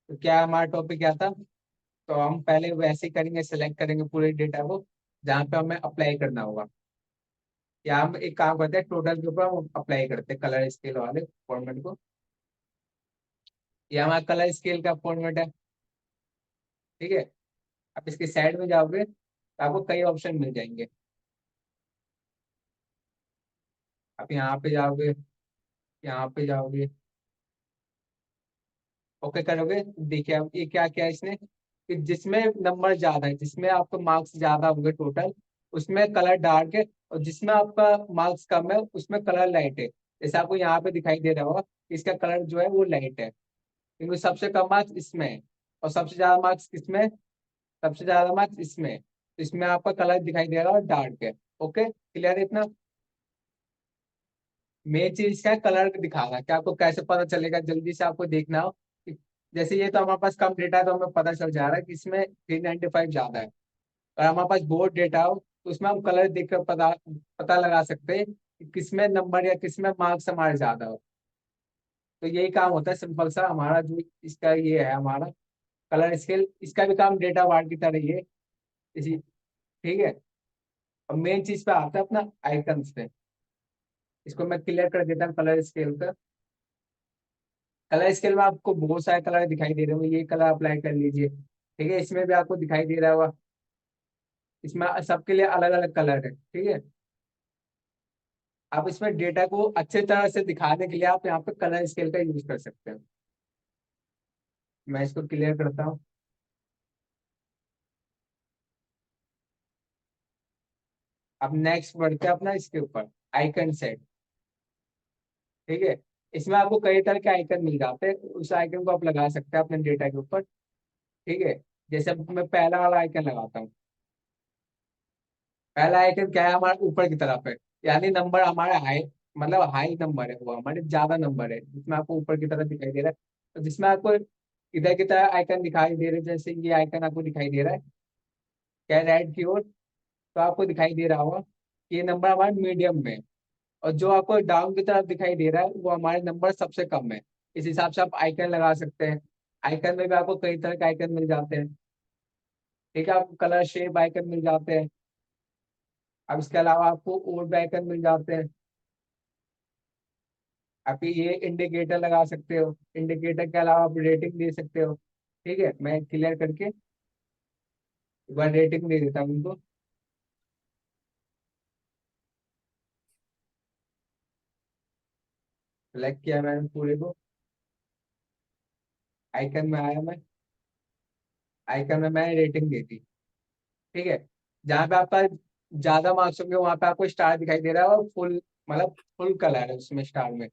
तो क्या हमारा टॉपिक क्या था? तो हम पहले वैसे ही करेंगे, सेलेक्ट करेंगे पूरे डेटा को जहाँ पे हमें अप्लाई करना होगा। या हम एक काम करते हैं, टोटल के ऊपर हम अप्लाई करते हैं कलर स्केल वाले फॉर्मेट को। ये हमारा कलर स्केल का फॉर्मेट है। ठीक है। आप इसके साइड में जाओगे तो आपको कई ऑप्शन मिल जाएंगे। आप यहाँ पे जाओगे, यहाँ पे जाओगे, ओके करोगे। देखिए अब ये क्या क्या है इसने, कि जिसमें नंबर ज्यादा है, जिसमें आपको मार्क्स ज्यादा होंगे टोटल, उसमें कलर डार्क है। और जिसमें आपका मार्क्स कम है उसमें कलर लाइट है। जैसे आपको यहाँ पे दिखाई दे रहा होगा, इसका कलर जो है वो लाइट है, क्योंकि सबसे कम मार्क्स इसमें है। और सबसे ज्यादा मार्क्स किसमें है? सबसे ज्यादा मार्क्स इसमें है। तो इसमें आपका कलर दिखाई दे रहा है डार्क है। ओके, क्लियर है इतना? मेन चीज इसका कलर दिखा रहा है कि आपको कैसे पता चलेगा, जल्दी से आपको देखना हो कि जैसे ये तो हमारे पास कम डेटा है तो हमें पता चल जा रहा है कि इसमें 395 ज्यादा है। और हमारे पास बहुत डेटा हो तो उसमें हम कलर देख कर पता पता लगा सकते हैं कि किसमें नंबर या किसमें मार्क्स हमारे ज्यादा हो। तो यही काम होता है सिंपल सा हमारा, जो इसका ये है हमारा कलर स्केल। इसका भी काम डेटा वार्ड की तरह ही है इसी। ठीक है। अब मेन चीज पे आता है अपना आइकन्स पे। इसको मैं क्लियर कर देता हूँ कलर स्केल का। कलर स्केल में आपको बहुत सारे कलर दिखाई दे रहे होंगे, ये कलर अप्लाई कर लीजिए। ठीक है, इसमें भी आपको दिखाई दे रहा होगा। इसमें सबके लिए अलग अलग कलर है। ठीक है। आप इसमें डेटा को अच्छे तरह से दिखाने के लिए आप यहाँ पे कलर स्केल का यूज कर सकते हैं। मैं इसको क्लियर करता हूँ। अब नेक्स्ट बढ़ते हैं अपना इसके ऊपर, आइकन सेट। ठीक है। इसमें आपको कई तरह के आइकन मिल जाते हैं, उस आइकन को आप लगा सकते हैं अपने डेटा के ऊपर। ठीक है। जैसे अब मैं पहला वाला आइकन लगाता हूँ। पहला आइकन क्या है? हमारा ऊपर की तरफ है, यानी नंबर हमारा हाई, मतलब हाई नंबर है, वो हमारे ज्यादा नंबर है, जिसमें आपको ऊपर की तरफ दिखाई दे रहा है। तो जिसमें आपको इधर की तरह आइकन दिखाई दे रहे हैं, जैसे ये आइकन आपको दिखाई दे रहा है क्या, राइट की ओर। तो आपको दिखाई दे रहा होगा कि ये नंबर हमारे मीडियम में है। और जो आपको डाउन की तरफ दिखाई दे रहा है वो हमारे नंबर सबसे कम है। इस हिसाब से आप आइकन लगा सकते हैं। आइकन में भी आपको कई तरह के आइकन मिल जाते हैं। ठीक है, आपको कलर शेप आइकन मिल जाते हैं। अब इसके अलावा आपको और भी आइकन मिल जाते हैं। आप ये इंडिकेटर लगा सकते हो, इंडिकेटर के अलावा आप रेटिंग दे सकते हो। ठीक है, मैं क्लियर करके एक बार रेटिंग दे देता हूँ उनको। सेलेक्ट किया मैंने पूरे को। आइकन में आया मैं, आइकन में मैंने रेटिंग दे दी। ठीक है। जहाँ पे आपका ज्यादा मार्क्स होंगे वहां पे आपको स्टार दिखाई दे रहा है, और फुल मतलब फुल कलर है उसमें स्टार में।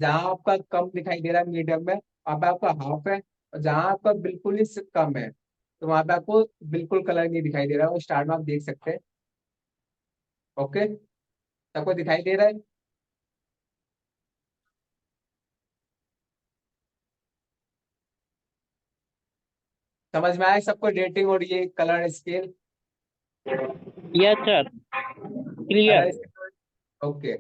जहाँ आपका कम दिखाई दे रहा है मीडियम में, वहां पे आपका हाफ है। और जहाँ आपका बिल्कुल ही कम है तो वहां पे आपको बिल्कुल कलर नहीं दिखाई दे रहा है, वो स्टार में आप देख सकते हैं। ओके, सबको दिखाई दे रहा है? समझ में आया सबको रेटिंग और ये colour scale? Yes sir, clear. Colour scale. Okay.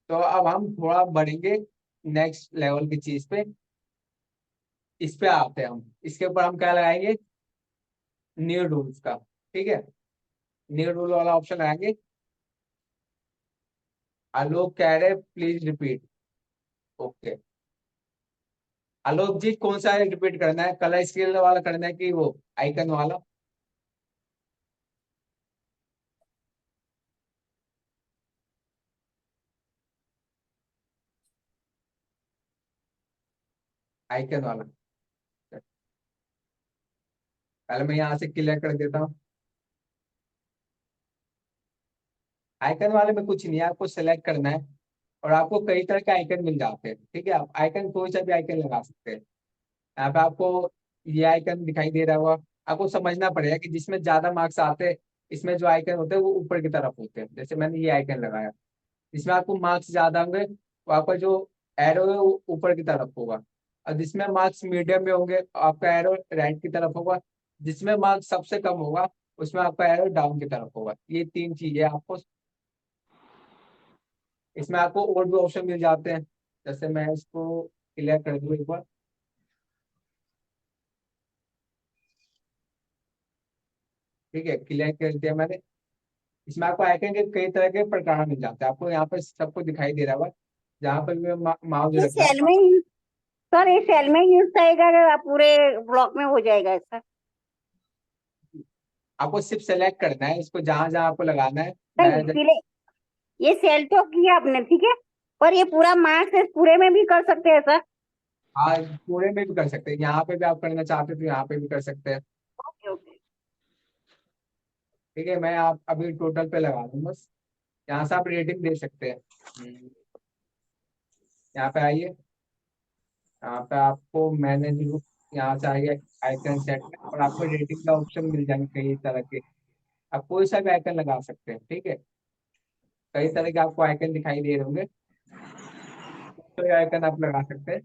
तो अब हम थोड़ा बढ़ेंगे नेक्स्ट लेवल की चीज पे। इस पे आते हैं हम, इसके ऊपर हम क्या लगाएंगे? न्यू रूल्स का। ठीक है, न्यू रूल वाला ऑप्शन लगाएंगे। आलोक कह रहे प्लीज रिपीट। ओके। आलोक जी कौन सा रिपीट करना है, कलर स्केल वाला करना है कि वो आइकन वाला? आइकन वाला। पहले मैं यहाँ से क्लियर कर देता हूँ। आइकन वाले में कुछ नहीं है, आपको सेलेक्ट करना है। और आपको कई तरह के आइकन मिल जाते हैं। ठीक है, आप आइकन कोई सा भी आइकन लगा सकते हैं। यहाँ पे आपको ये आइकन दिखाई दे रहा होगा। आपको समझना पड़ेगा कि जिसमें ज्यादा मार्क्स आते हैं, इसमें जो आइकन होते हैं वो ऊपर की तरफ होते हैं। जैसे मैंने ये आइकन लगाया, जिसमें आपको मार्क्स ज्यादा होंगे वो आपका जो एरो है वो ऊपर की तरफ होगा। और जिसमें मार्क्स मीडियम में होंगे आपका एरो राइट की तरफ होगा। जिसमें मार्क्स सबसे कम होगा उसमें आपका एरो डाउन की तरफ होगा। ये तीन चीजें आपको, इसमें आपको और भी ऑप्शन मिल जाते हैं। जैसे मैं इसको क्लियर कर दूं एक बार। ठीक है, क्लियर कर दिया मैंने। इसमें आपको आइकन के कई तरह के प्रकार मिल जाते हैं, आपको यहाँ पर सबको दिखाई दे रहा होगा। जहाँ पर भी मैं माउस ये रख रहा हूँ, सेल में यूज सर, ये सेल में यूज करेगा कि पूरे ब्लॉक में हो जाएगा ऐसा? आपको सिर्फ सेलेक्ट करना है इसको, जहां जहां आपको लगाना है। नहीं, मैं इसीलिए ये सेल तो किया आपने, ठीक है, पर ये पूरा मार्क्स इस पूरे में भी कर सकते हैं सर? आज पूरे में भी कर सकते हैं, यहाँ पे भी आप करना चाहते हो तो यहाँ पे भी कर सकते हैं। Okay okay. ठीक है, मैं आप अभी टोटल पे लगा दूँ बस। यहाँ से आप रेटिंग दे सकते हैं। यहाँ पे आइए, यहाँ पे आपको मैनेज, यहाँ से आइए आइकन सेट में, और आपको रेटिंग का ऑप्शन मिल जाएंगे कई तरह के। आप कोई सा भी आइकन लगा सकते हैं, ठीक है। कई तरह के आपको आइकन दिखाई दे रहे होंगे, तो ये आइकन आप लगा सकते हैं।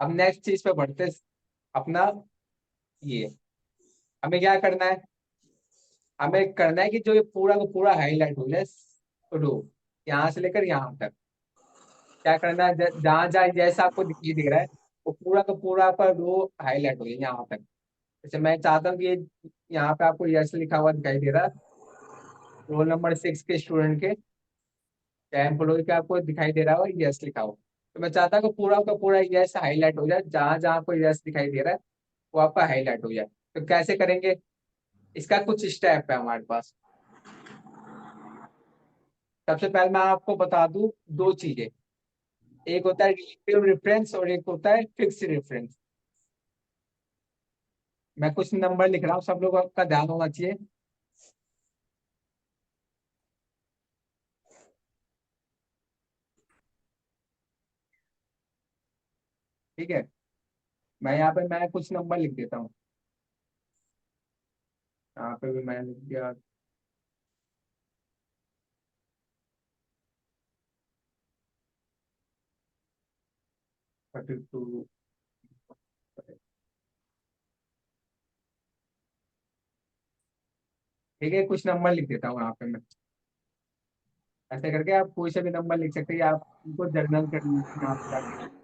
अब नेक्स्ट चीज पे बढ़ते हैं, अपना ये हमें क्या करना है। हमें करना है कि जो ये पूरा का पूरा हाईलाइट हो जाए, रो, यहाँ से लेकर यहाँ तक। क्या करना है, जहां जहां जैसा आपको दिखाई दे रहा है, वो पूरा का पूरा पर रो हाईलाइट हो जाए यहाँ तक। जैसे मैं चाहता हूँ कि यहाँ पे आपको यस लिखा हुआ दिखाई दे रहा है, रोल नंबर 6 के स्टूडेंट के, क्या एम्प्लॉय का आपको दिखाई दे रहा हो यस लिखा हो। तो मैं चाहता हूँ कि पूरा का पूरा यस हाईलाइट हो जाए, जहां जहां आपको यस दिखाई दे रहा है वो आपका हाईलाइट हो जाए। तो कैसे करेंगे, इसका कुछ स्टेप है हमारे पास। सबसे पहले मैं आपको बता दूं दो चीजें। एक होता है रिलेटिव रेफरेंस और एक होता है फिक्स रेफरेंस। मैं कुछ नंबर लिख रहा हूँ, सब लोगों का ध्यान होना चाहिए। ठीक है, मैं यहाँ पे मैं कुछ नंबर लिख देता हूँ। यहाँ पे भी मैं लिख दिया 32। ठीक है, कुछ नंबर लिख देता हूँ यहाँ पे मैं। ऐसे करके आप कोई से भी नंबर लिख सकते हैं, या आप उनको जर्नल कर लीजिए यहाँ पे जाके।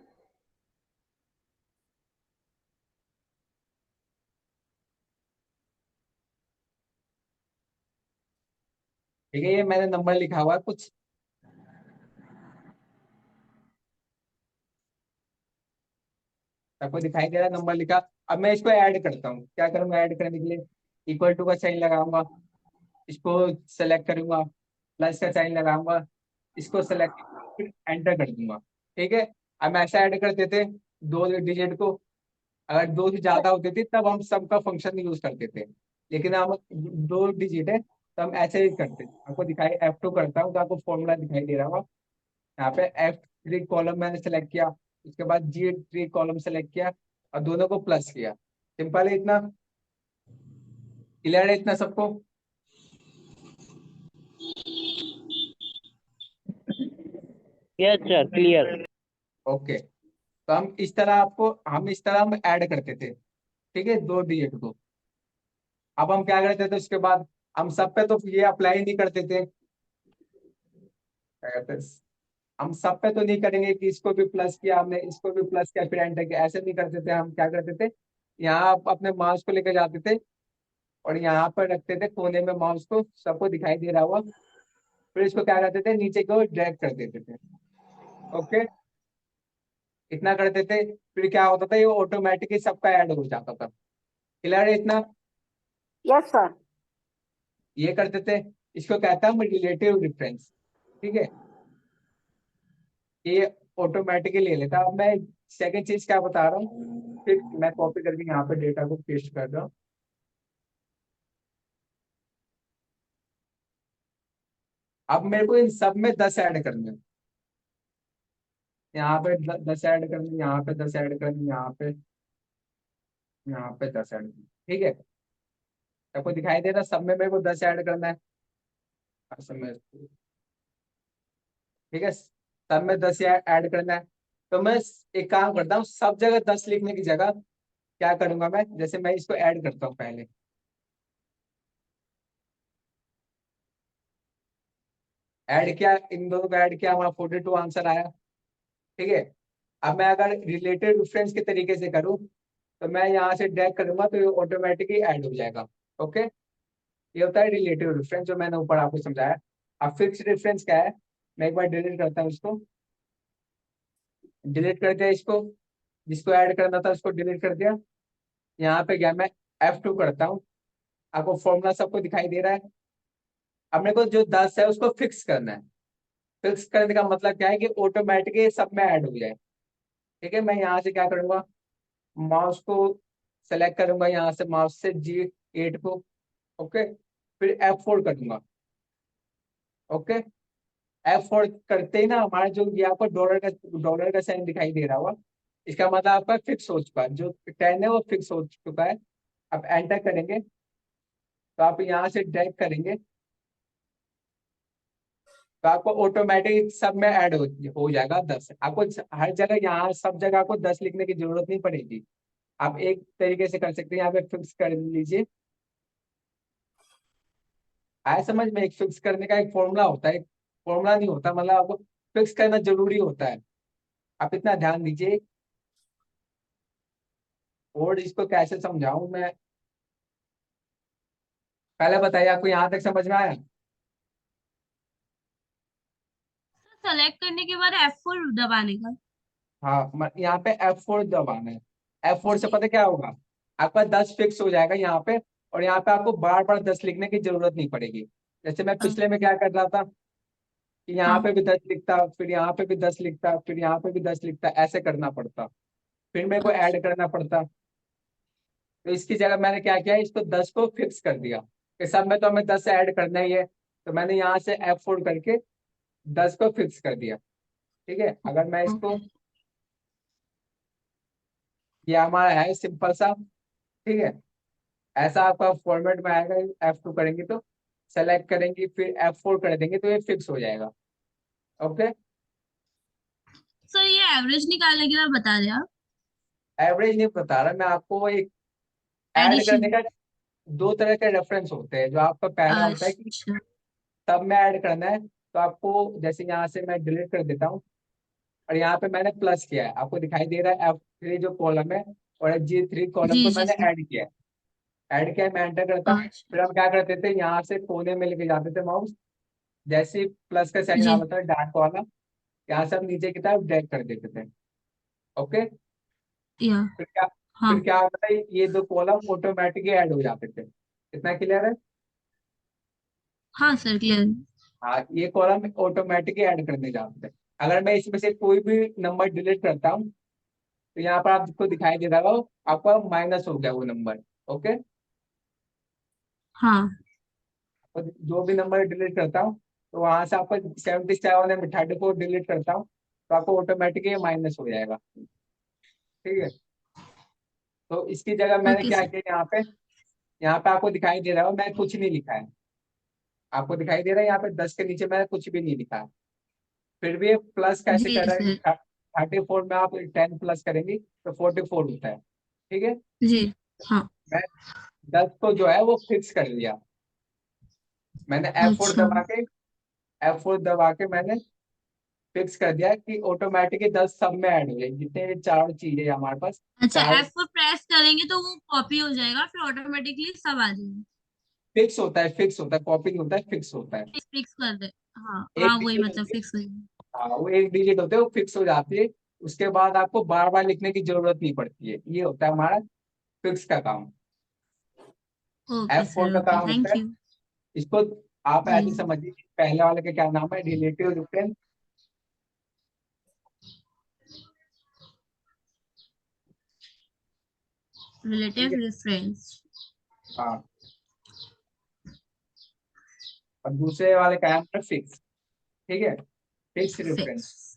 ठीक है, ये मैंने नंबर लिखा हुआ है कुछ। आपको दिखाई दे रहा है नंबर लिखा। अब मैं इसको ऐड करता हूँ, क्या करूंगा ऐड करने के लिए, इक्वल टू का साइन लगाऊंगा, इसको सेलेक्ट करूंगा, प्लस का साइन लगाऊंगा, इसको सेलेक्ट, फिर एंटर कर दूंगा। ठीक है, अब मैं ऐसा ऐड कर देते दो डिजिट को। अगर दो से ज्यादा होते थे तब हम सम का फंक्शन यूज करते थे, लेकिन हम दो डिजिट है तो हम ऐसे ही करते थे। आपको दिखाई F2 करता हूँ तो आपको फॉर्मूला दिखाई दे रहा होगा। यहाँ पे F3 कॉलम मैंने सेलेक्ट किया, उसके बाद G3 कॉलम सेलेक्ट किया, और दोनों को प्लस किया। सिंपल है इतना, क्लियर है इतना सबको। Yes sir, clear. ओके, तो हम इस तरह हम ऐड करते थे, ठीक है, दो डिजिट को। अब हम क्या करते थे उसके बाद, हम सब पे तो ये अप्लाई नहीं करते थे। क्या कहते हैं, हम सब पे तो नहीं करेंगे कि इसको भी प्लस किया हमने, इसको भी प्लस किया फिर एंटर किया, ऐसे नहीं करते थे। हम क्या करते थे, यहाँ आप अपने माउस को लेकर जाते थे और यहाँ पर रखते थे कोने में माउस को, सबको दिखाई दे रहा हुआ। फिर इसको क्या करते थे, नीचे की ओर ड्रैग कर देते थे। ओके, इतना करते थे। फिर क्या होता था, ये ऑटोमेटिकली सबका ऐड हो जाता था। क्लियर है इतना। Yes sir. ये करते थे, इसको कहता हूँ रिलेटिव डिफरेंस। ठीक है, ये ऑटोमेटिकली ले लेता। अब मैं सेकंड चीज क्या बता रहा हूँ, फिर मैं कॉपी करके यहाँ पे डेटा को पेस्ट कर रहा हूँ। अब मेरे को इन सब में 10 ऐड करने हैं। यहाँ पे 10 ऐड करनी, यहाँ पे 10 ऐड करनी, यहाँ पे 10 ऐड करनी। ठीक है, आपको दिखाई दे रहा है, सब में मेरे को 10 ऐड करना है। हर सब में, ठीक है, सब में 10 ऐड करना है। तो मैं एक काम करता हूँ, सब जगह 10 लिखने की जगह क्या करूंगा मैं, जैसे मैं इसको ऐड करता हूँ पहले, ऐड किया, इन दोनों को ऐड किया, हमारा 42 आंसर आया। ठीक है, अब मैं अगर रिलेटेड रेफरेंस के तरीके से करूँ, तो मैं यहाँ से ड्रैग करूंगा तो ये ऑटोमेटिकली ऐड हो जाएगा। ओके, ये होता है रिलेटिव रेफरेंस जो मैंने ऊपर आपको समझाया। अब फिक्स रेफरेंस क्या है, मैं एक बार डिलीट करता हूँ इसको, डिलीट कर दिया इसको, जिसको ऐड करना था उसको डिलीट कर दिया। यहाँ पे गया मैं F2 करता हूँ, आपको फॉर्मूला सबको दिखाई दे रहा है। अब मेरे को जो 10 है उसको फिक्स करना है। फिक्स करने का मतलब क्या है कि ऑटोमेटिकली सब में ऐड हो जाए। ठीक है, मैं यहाँ से क्या करूंगा, माउस को सेलेक्ट करूंगा, यहाँ से माउस से G8 को। ओके, फिर F4 करूंगा। ओके, F4 करते ही ना हमारा जो ये आपको डॉलर का साइन दिखाई दे रहा होगा, इसका मतलब आपका फिक्स हो चुका है, जो 10 है वो फिक्स हो चुका है। अब एंटर करेंगे तो आप यहाँ से ड्रैग करेंगे तो आपको ऑटोमेटिक सब में ऐड हो जाएगा 10। आपको हर जगह यहाँ सब जगह आपको 10 लिखने की जरूरत नहीं पड़ेगी। आप एक तरीके से कर सकते हैं, यहाँ पे फिक्स कर लीजिए। आया समझ में, एक फिक्स करने का एक फॉर्मूला होता है, एक फॉर्मूला नहीं होता, मतलब आपको फिक्स करना जरूरी होता है। आप इतना ध्यान दीजिए। और इसको कैसे समझाऊं मैं, पहले बताइए आपको यहाँ तक समझ में आया। सेलेक्ट करने के बाद F4 दबाने का। हाँ, यहाँ पे F4 दबाना है। F4 से पता क्या होगा, आपका 10 फिक्स हो जाएगा यहाँ पे, और यहाँ पे आपको बार बार 10 लिखने की जरूरत नहीं पड़ेगी। जैसे मैं हाँ पिछले में क्या कर रहा था कि यहाँ हाँ पे भी 10 लिखता, फिर यहाँ पे भी 10 लिखता, फिर यहाँ पे भी 10 लिखता, ऐसे करना पड़ता, फिर मेरे को अच्छा ऐड करना पड़ता। तो इसकी जगह मैंने क्या किया, इसको 10 को फिक्स कर दिया कि सब में तो हमें 10 ऐड करना ही है। तो मैंने यहाँ से F4 करके 10 को फिक्स कर दिया। ठीक है, अगर मैं इसको, ओके। ये हमारा है सिंपल सा। ठीक है, ऐसा आपका फॉर्मेट में आएगा। F2 करेंगे तो सेलेक्ट करेंगे, फिर F4 कर देंगे तो ये फिक्स हो जाएगा। ओके, सर ये एवरेज निकालने के लिए बता रहे आप? एवरेज नहीं बता रहा मैं आपको, एक ऐड एडिशन। करने का दो तरह के रेफरेंस होते हैं। जो आपका पहला होता है कि अच्छा। सब में ऐड करना है, तो आपको जैसे यहाँ से मैं डिलीट कर देता हूँ, और यहाँ पे मैंने प्लस किया है, आपको दिखाई दे रहा है F3 जो कॉलम है, और G3 कॉलम जी को जी मैंने सर। ऐड किया है। ऐड किया है, मैं एंटर करता हूँ। अच्छा। फिर हम क्या करते थे, यहाँ से कोने में लेके जाते थे माउस, जैसे ही प्लस का साइन जी। आता था डार्क वाला, यहाँ से हम नीचे की तरफ ड्रैग कर देते थे। ओके, या। फिर क्या, हाँ फिर क्या होता है, ये दो कॉलम ऑटोमेटिकली ऐड हो जाते थे। इतना क्लियर है। हाँ सर क्लियर। हाँ, ये कॉलम ऑटोमेटिकली ऐड करने जाते थे। अगर मैं इसमें से कोई भी नंबर डिलीट करता हूँ तो यहाँ पर आपको दिखाई दे रहा हो, आपका माइनस हो गया वो नंबर। ओके, हाँ। तो जो भी नंबर डिलीट करता हूँ तो वहां से आपको 77 या 34 डिलीट करता हूँ तो आपको ऑटोमेटिकली माइनस हो जाएगा। ठीक है, तो इसकी जगह मैंने ओके क्या सर। किया, यहाँ पे आपको दिखाई दे रहा हो मैं कुछ नहीं लिखा है। आपको दिखाई दे रहा है यहाँ पे 10 के नीचे मैंने कुछ भी नहीं लिखा है। फिर भी ये प्लस कैसे जी कर रहा है सर। कि 34 में आप 10 प्लस करेंगे तो 44 होता है। ठीक है, जी। हाँ। मैं 10 को जो है वो फिक्स कर लिया। मैंने F4 अच्छा। दबा के, F4 दबा के मैंने फिक्स कर दिया कि ऑटोमेटिकली 10 सब में ऐड हो जाए, जितने ये चार चीजें हैं हमारे पास। अच्छा चार F4 प्रेस करेंगे तो वो कॉपी हो जाएगा, फिर ऑटोमेटिकली सब आ जाएगा। फिक्स होता है, फिक्स होता है, कॉपी नहीं होता है, फिक्स होता है। फिक्स कर दे। हाँ एक हाँ वही डिजिट मतलब होती है, फिक्स हो जाएगा। हाँ वो एक डिजिट होते हैं, वो फिक्स हो जाती है। उसके बाद आपको बार बार लिखने की जरूरत नहीं पड़ती है। ये होता है हमारा फिक्स का काम। ओके F4 सर का ओके काम होता थैंक है, यू। इसको आप जी। ऐसे समझिए, पहले वाले का क्या नाम है, रिलेटिव रेफरेंस। ठीक रिलेटिव है, रेफरेंस। हाँ, और दूसरे वाले का नाम है फिक्स। ठीक है, फिक्स रेफरेंस। फिक्स।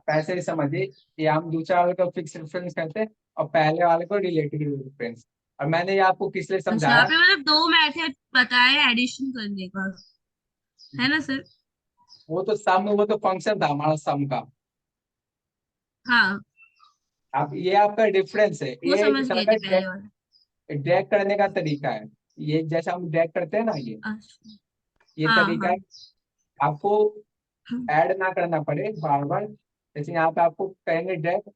पैसे ही समझिए, ये हम दूसरे वाले को फिक्स रेफरेंस कहते हैं, और पहले वाले को रिलेटिव रेफरेंस। और मैंने ये आपको किस लिए अच्छा समझाया, आपने मतलब दो मेथड बताए एडिशन करने का, है ना सर? वो तो फंक्शन था हमारा सम का। हाँ अब ये आपका डिफरेंस है, वो ये एक समझ तरह गए का थे पहले वाला। ड्रैग करने का तरीका है। ये जैसा हम ड्रैग करते हैं ना, अच्छा। ये हाँ तरीका हाँ। है। आपको ऐड ना करना पड़े बार बार। जैसे यहाँ पे आपको कहेंगे ड्रैग,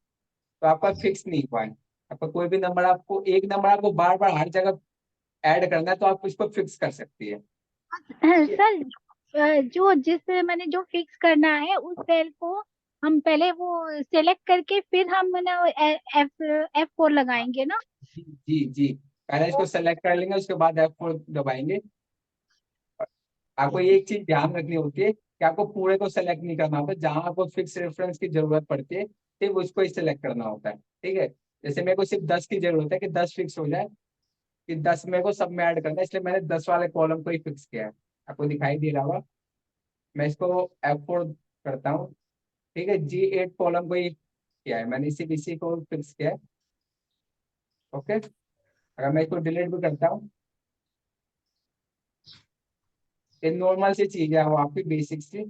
तो आपका फिक्स नहीं हुआ है। आपका कोई भी नंबर, आपको एक नंबर आपको बार बार हर जगह ऐड करना है तो आप इसको फिक्स कर सकती है। सर जो जिस मैंने जो फिक्स करना है उस सेल को हम पहले वो सेलेक्ट करके फिर हम ना F4 लगाएंगे ना। जी जी जी, पहले इसको सेलेक्ट कर लेंगे, उसके बाद F4 दबाएंगे। आपको एक चीज ध्यान रखनी होती है कि आपको पूरे को सेलेक्ट नहीं करना होता, जहां आपको फिक्स रेफरेंस की जरूरत पड़ती है सिर्फ उसको ही सिलेक्ट करना होता है। ठीक है, जैसे मेरे को सिर्फ 10 की जरूरत है कि 10 फिक्स हो जाए, कि 10 मेरे को सब में ऐड करना है, इसलिए मैंने 10 वाले कॉलम को ही फिक्स किया है। आपको दिखाई दे रहा होगा, मैं इसको F4 करता हूँ। ठीक है, G8 कॉलम को ही किया है मैंने, इसी को फिक्स किया है। ओके, अगर मैं इसको डिलीट भी करता हूँ, ये नॉर्मल सी चीज है वो आपकी बेसिक सी।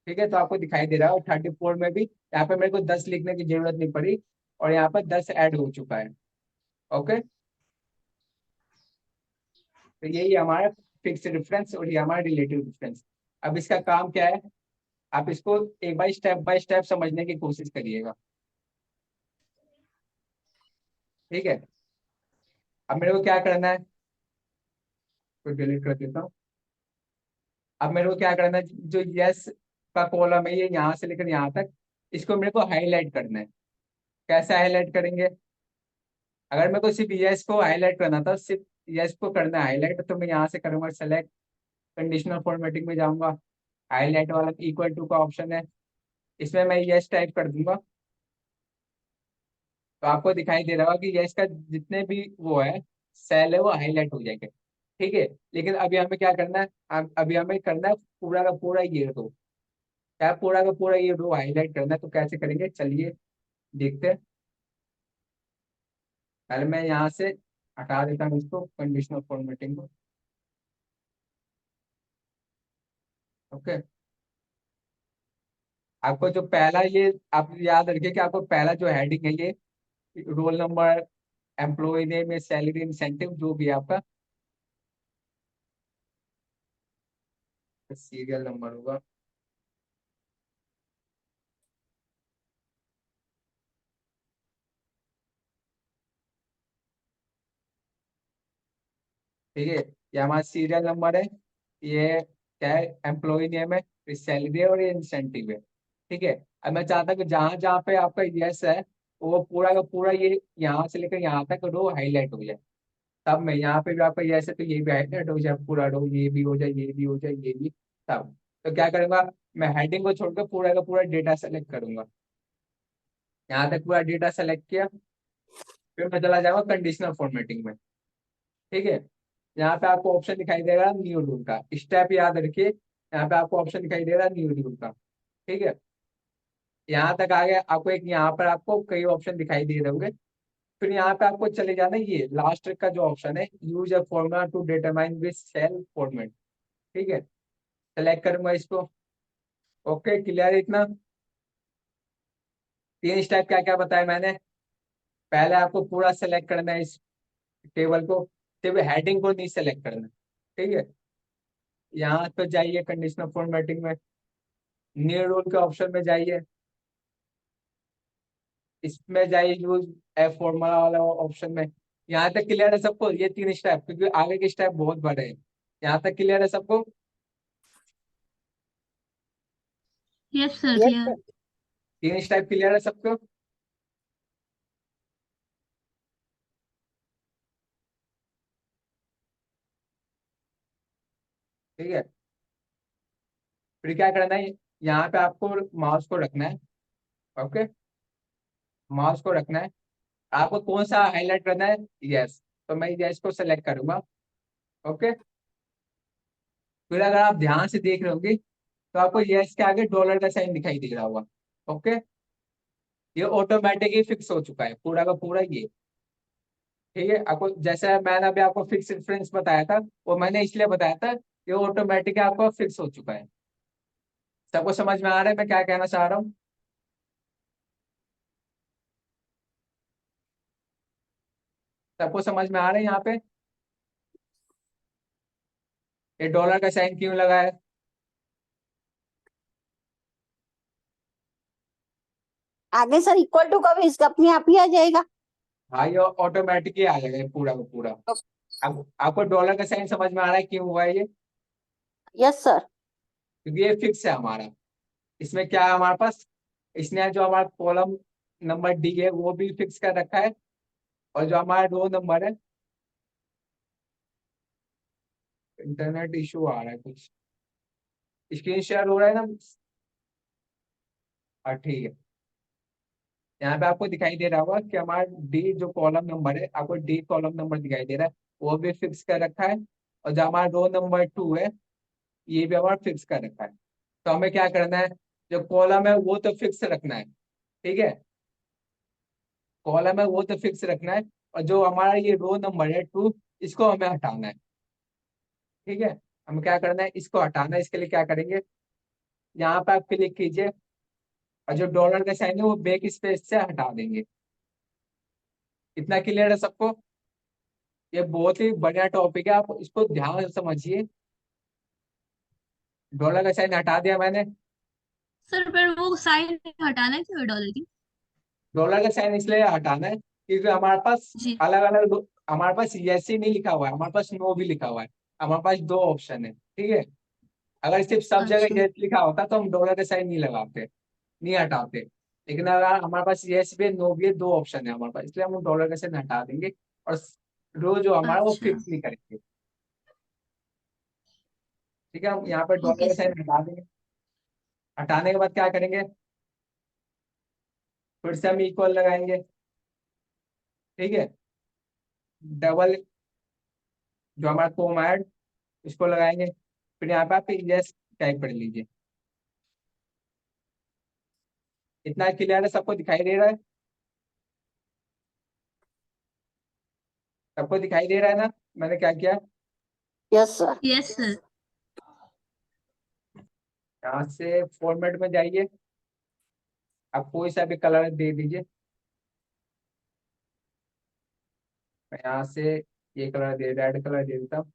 ठीक है, तो आपको दिखाई दे रहा है 34 में भी यहाँ पे मेरे को 10 लिखने की जरूरत नहीं पड़ी, और यहाँ पर 10 ऐड हो चुका है। ओके, तो यही हमारा फिक्स डिफरेंस और ये हमारा रिलेटिव डिफरेंस। अब इसका काम क्या है, आप इसको एक बाय स्टेप समझने की कोशिश करिएगा। ठीक है, अब मेरे को क्या करना है, तो डिलीट कर देता हूँ। अब मेरे को क्या करना है, जो यस का कॉलम है ये यहाँ से लेकर यहाँ तक, इसको मेरे को हाईलाइट करना है। कैसे हाईलाइट करेंगे, अगर मेरे को सिर्फ यस को हाईलाइट करना था, सिर्फ यस को करना है हाईलाइट, तो मैं यहाँ से करूंगा सेलेक्ट, कंडीशनल फॉर्मेटिंग में जाऊंगा, हाईलाइट वाला इक्वल टू का ऑप्शन है, इसमें मैं यस टाइप कर दूंगा। तो आपको दिखाई दे रहा होगा कि यस का जितने भी वो है सेल है वो हाईलाइट हो जाएंगे। ठीक है, लेकिन अभी हमें क्या करना है, अभी हमें करना है पूरा का पूरा ये रो, क्या पूरा का पूरा ये रो हाईलाइट करना है, तो कैसे करेंगे चलिए देखते हैं। पहले मैं यहाँ से हटा देता हूँ इसको, कंडीशनल फॉर्मेटिंग को। ओके, आपको जो पहला ये आप याद रखिए कि आपको पहला जो हेडिंग है ये रोल नंबर, एम्प्लॉय नेम या सैलरी इंसेंटिव जो भी है आपका, सीरियल नंबर होगा। ठीक है, ये हमारा सीरियल नंबर है, ये क्या है, एम्प्लॉय नेम है, ये सैलरी है और ये इंसेंटिव है। ठीक है, अब मैं चाहता हूँ कि जहां जहां पे आपका यस है वो पूरा का पूरा ये यहाँ से लेकर यहाँ तक रो हाईलाइट हो जाए। तब मैं यहाँ पे भी आपका यस है तो ये भी हाईलाइट हो जाए, पूरा रो ये भी हो जाए, ये भी हो जाए, ये भी। तब तो क्या करूंगा, मैं हेडिंग को छोड़कर पूरा का पूरा डेटा सेलेक्ट करूंगा। यहाँ तक पूरा डेटा सेलेक्ट किया, फिर मैं चला जाऊंगा कंडीशनल फॉर्मेटिंग में। ठीक है, यहाँ पे आपको ऑप्शन दिखाई देगा न्यू रूल का, स्टेप याद रखिए, यहाँ पे आपको ऑप्शन दिखाई दे रहा है न्यू रूल का। ठीक है, यहाँ तक आ गया, आपको एक यहाँ पर आपको कई ऑप्शन दिखाई दे रहे होंगे। फिर यहाँ पे आपको चले जाना, ये लास्ट का जो ऑप्शन है, use a formula to determine which cell format. ठीक है, सेलेक्ट करूंगा इसको। ओके, क्लियर इतना। तीन स्टेप क्या क्या बताया मैंने, पहले आपको पूरा सेलेक्ट करना है इस टेबल को, सिर्फ हेडिंग को नहीं सेलेक्ट करना। ठीक है, यहाँ पे जाइए कंडीशनल फॉर्मेटिंग में, न्यू रूल के ऑप्शन में जाइए, इसमें जाइए यूज एफ फॉर्मूला वाला ऑप्शन में। यहाँ तक क्लियर है सबको, ये तीन स्टेप, क्योंकि आगे के स्टेप बहुत बड़े हैं। यहाँ तक क्लियर है सबको, yes sir, yes clear. Sir. तीन स्टेप क्लियर है सबको। ठीक है, फिर क्या करना है, यहाँ पे आपको माउस को रखना है। ओके, माउस को रखना है, आपको कौन सा हाईलाइट करना है, यस, तो मैं यस को सेलेक्ट करूंगा। ओके, फिर अगर आप ध्यान से देख रहे होंगे तो आपको यस के आगे डॉलर का साइन दिखाई दे रहा होगा। ओके, ये ऑटोमेटिक ही फिक्स हो चुका है पूरा का पूरा ये। ठीक है, आपको जैसे मैंने अभी आपको फिक्स रेफरेंस बताया था, वो मैंने इसलिए बताया था, ये ऑटोमेटिक आपको फिक्स हो चुका है। सबको समझ में आ रहा है मैं क्या कहना चाह रहा हूँ, सबको समझ में आ रहा है यहाँ पे ये डॉलर का साइन क्यों लगा है। आगे सर इक्वल टू का भी इसका अपने आप ही आ जाएगा। हाँ, ये ऑटोमेटिक ही आ जाएगा ये पूरा का पूरा। अब आपको डॉलर का साइन समझ में आ रहा है क्यों हुआ है ये? Yes sir. क्योंकि ये फिक्स है हमारा। इसमें क्या है हमारे पास, इसने जो हमारा कॉलम नंबर डी है वो भी फिक्स कर रखा है, और जो हमारा रो नंबर है, इंटरनेट इशू आ रहा है कुछ, स्क्रीन शेयर हो रहा है ना? हाँ ठीक है। यहाँ पे आपको दिखाई दे रहा होगा कि हमारा डी जो कॉलम नंबर है, आपको डी कॉलम नंबर दिखाई दे रहा है, वो भी फिक्स कर रखा है। और जो हमारा रो नंबर 2 है, ये भी हमारा फिक्स कर रखा है। तो हमें क्या करना है, जो कॉलम है वो तो फिक्स रखना है, ठीक है, कॉलम है वो तो फिक्स रखना है। और जो हमारा ये रो नंबर है 2, इसको हमें हटाना है, ठीक है। हमें क्या करना है, इसको हटाना है। इसके लिए क्या करेंगे, यहाँ पे आप क्लिक कीजिए, और जो डॉलर का साइन है वो बैक स्पेस से हटा देंगे। इतना क्लियर है सबको? ये बहुत ही बढ़िया टॉपिक है, आप इसको ध्यान से समझिए। डॉलर का साइन हटा दिया मैंने। सर पर वो साइन हटाना है क्यों डॉलर की? डॉलर का साइन इसलिए हटाना है क्योंकि हमारे पास जी। अलग अलग, हमारे पास यस ही नहीं लिखा हुआ है, हमारे पास नो भी लिखा हुआ है। हमारे पास दो ऑप्शन है, ठीक है। अगर सिर्फ सब अच्छा। जगह यस लिखा होता तो हम डॉलर का साइन नहीं लगाते, नहीं हटाते। लेकिन अगर हमारे पास यस भी है नो भी है, दो ऑप्शन है हमारे पास, इसलिए हम डॉलर का साइन हटा देंगे। और रो जो हमारा वो अच्छा। फिक्स नहीं करेंगे, ठीक है। हम यहाँ पर डॉलर ओके का सर। साइन हटा देंगे। हटाने के बाद क्या करेंगे, फिर से हम इक्वल लगाएंगे, ठीक है। डबल जो हमारा कोमा है उसको लगाएंगे। फिर यहाँ पे आप यस टाइप कर लीजिए। इतना क्लियर है, सबको दिखाई दे रहा है? सबको दिखाई दे रहा है ना मैंने क्या किया? Yes sir. Yes sir. यहाँ से फॉर्मेट में जाइए, आप कोई सा भी कलर दे दीजिए। मैं यहाँ से ये कलर दे, रेड कलर दे देता हूँ।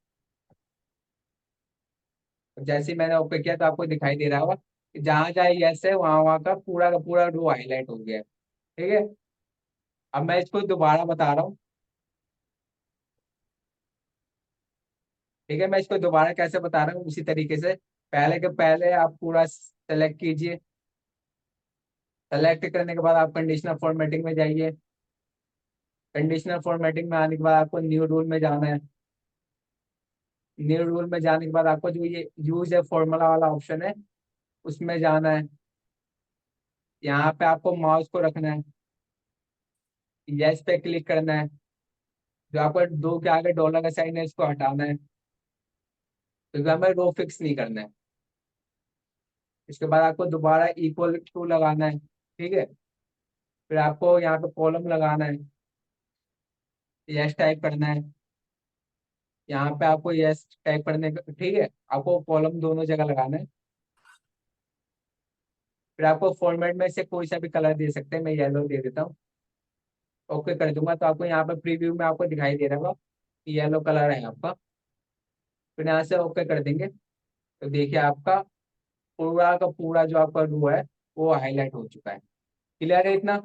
जैसे ही मैंने ओके किया तो आपको दिखाई दे रहा होगा कि जहां जहां यस है वहां वहां का पूरा रो हाईलाइट हो गया है, ठीक है। अब मैं इसको दोबारा बता रहा हूँ, ठीक है। मैं इसको दोबारा कैसे बता रहा हूँ उसी तरीके से। पहले के पहले आप पूरा सेलेक्ट कीजिए। सेलेक्ट करने के बाद आप कंडीशनल फॉर्मेटिंग में जाइए। कंडीशनल फॉर्मेटिंग में आने के बाद आपको न्यू रूल में जाना है। न्यू रूल में जाने के बाद आपको जो ये यूज है फॉर्मूला वाला ऑप्शन है उसमें जाना है। यहाँ पे आपको माउस को रखना है, यस पे क्लिक करना है। जो आपको दो के आगे डॉलर का साइन है इसको हटाना है, क्योंकि हमें रो फिक्स नहीं करना है। इसके बाद आपको दोबारा इक्वल टू लगाना है, ठीक है। फिर आपको यहाँ पे कॉलम लगाना है, यस टाइप करना है। यहाँ पे आपको यस टाइप करने का, ठीक है, आपको कॉलम दोनों जगह लगाना है। फिर आपको फॉर्मेट में से कोई सा भी कलर दे सकते हैं, मैं येलो दे देता हूँ। ओके कर दूंगा तो आपको यहाँ पे प्रीव्यू में आपको दिखाई दे रहा होगा कि येलो कलर है आपका। फिर यहाँ से ओके कर देंगे तो देखिए आपका पूरा का पूरा जो आपका रो है वो हाईलाइट हो चुका है। क्लियर है इतना?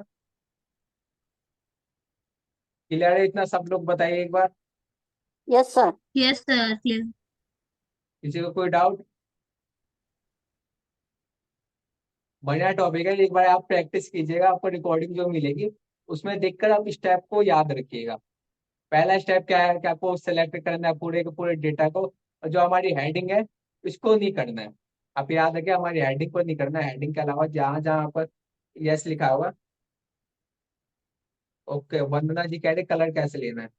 क्लियर है इतना? सब लोग बताइए एक बार। Yes sir. Yes sir clear. किसी को कोई डाउट? बढ़िया टॉपिक है, एक बार आप प्रैक्टिस कीजिएगा, आपको रिकॉर्डिंग जो मिलेगी उसमें देखकर आप स्टेप को याद रखिएगा। पहला स्टेप क्या है कि आपको सेलेक्ट करना है पूरे के पूरे डेटा को, और जो हमारी हेडिंग है इसको नहीं करना है। आप याद रखिए, हमारी हेडिंग को नहीं करना है। हेडिंग के अलावा जहां जहां पर यस लिखा होगा। ओके, वंदना जी कह रहे कलर कैसे लेना है।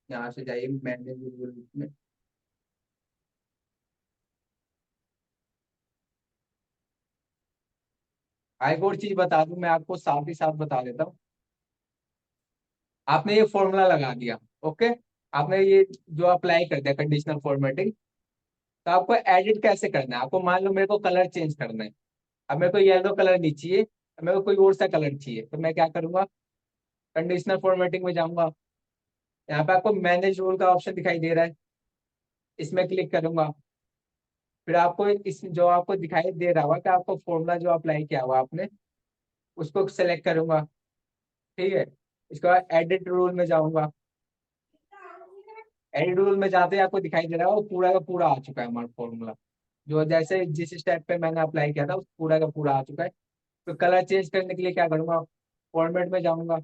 यहाँ से जाइए मैंने में। एक और चीज बता दूं मैं आपको, साथ ही साथ बता देता हूँ। आपने ये फॉर्मूला लगा दिया, ओके, आपने ये जो अप्लाई कर दिया कंडीशनल फॉर्मेटिंग, तो आपको एडिट कैसे करना है। आपको मान लो मेरे को कलर चेंज करना है, अब मेरे को येलो कलर नहीं चाहिए, अब मेरे को कोई और सा कलर चाहिए, तो मैं क्या करूंगा, कंडीशनल फॉर्मेटिंग में जाऊंगा। यहाँ पे आपको मैनेज रूल का ऑप्शन दिखाई दे रहा है, इसमें क्लिक करूंगा। फिर आपको इस जो आपको दिखाई दे रहा होगा कि आपको फॉर्मूला जो अप्लाई किया हुआ आपने उसको सेलेक्ट करूंगा। ठीक है, इसके बाद एडिट रूल में जाऊंगा। एडिट रूल में जाते ही आपको दिखाई दे रहा है वो पूरा का पूरा आ चुका है हमारा फॉर्मूला, जो जैसे जिस स्टेप पे मैंने अप्लाई किया था उस पूरा का पूरा आ चुका है। तो कलर चेंज करने के लिए क्या करूंगा, फॉर्मेट में जाऊंगा।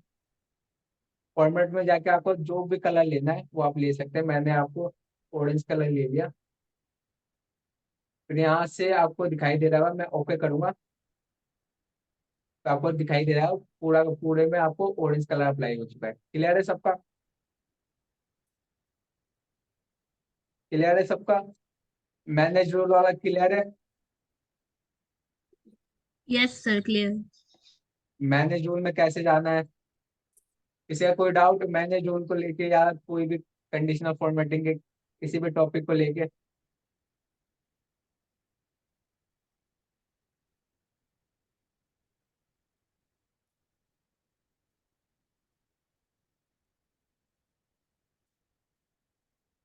फॉर्मेट में जाके आपको जो भी कलर लेना है वो आप ले सकते हैं। मैंने आपको ऑरेंज कलर ले लिया। फिर यहाँ से आपको दिखाई दे रहा है, मैं ओके करूंगा तो आपको दिखाई दे रहा है पूरा का पूरे में आपको ऑरेंज कलर अप्लाई हो चुका है। क्लियर है सबका? क्लियर है सबका? मैनेज रोल वाला क्लियर है? Yes sir, clear. Manage rule में कैसे जाना है? किसी का कोई डाउट मैनेज रोल को लेके या कोई भी कंडीशनल फॉर्मेटिंग के किसी भी टॉपिक को लेके?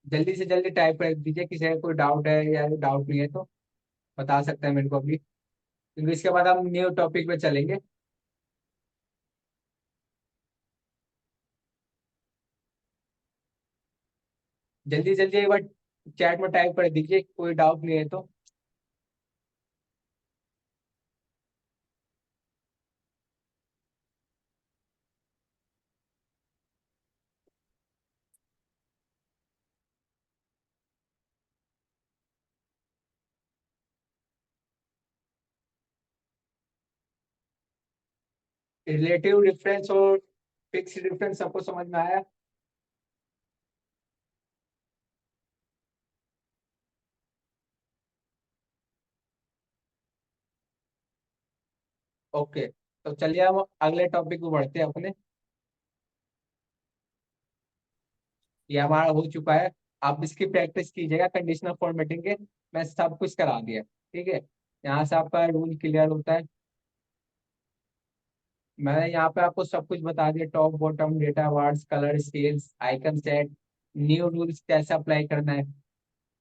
जल्दी से जल्दी टाइप कर दीजिए, किसी का कोई डाउट है या डाउट नहीं है तो बता सकते हैं मेरे को अभी, क्योंकि इसके बाद हम न्यू टॉपिक पे चलेंगे। जल्दी जल्दी एक बार चैट में टाइप कर दीजिए, कोई डाउट नहीं है तो। रिलेटिव डिफरेंस और फिक्स डिफरेंस सबको समझ में आया? ओके, तो चलिए हम अगले टॉपिक को बढ़ते हैं अपने। ये हमारा हो चुका है। आप इसकी प्रैक्टिस कीजिएगा कंडीशनल फॉर्मेटिंग के। मैं सब कुछ करा दिया, ठीक है। यहाँ से आपका रूल क्लियर होता है। मैंने यहाँ पे आपको सब कुछ बता दिया, टॉप बॉटम डेटा वार्ड्स colour scales icon set, new rules कैसे अप्लाई करना है।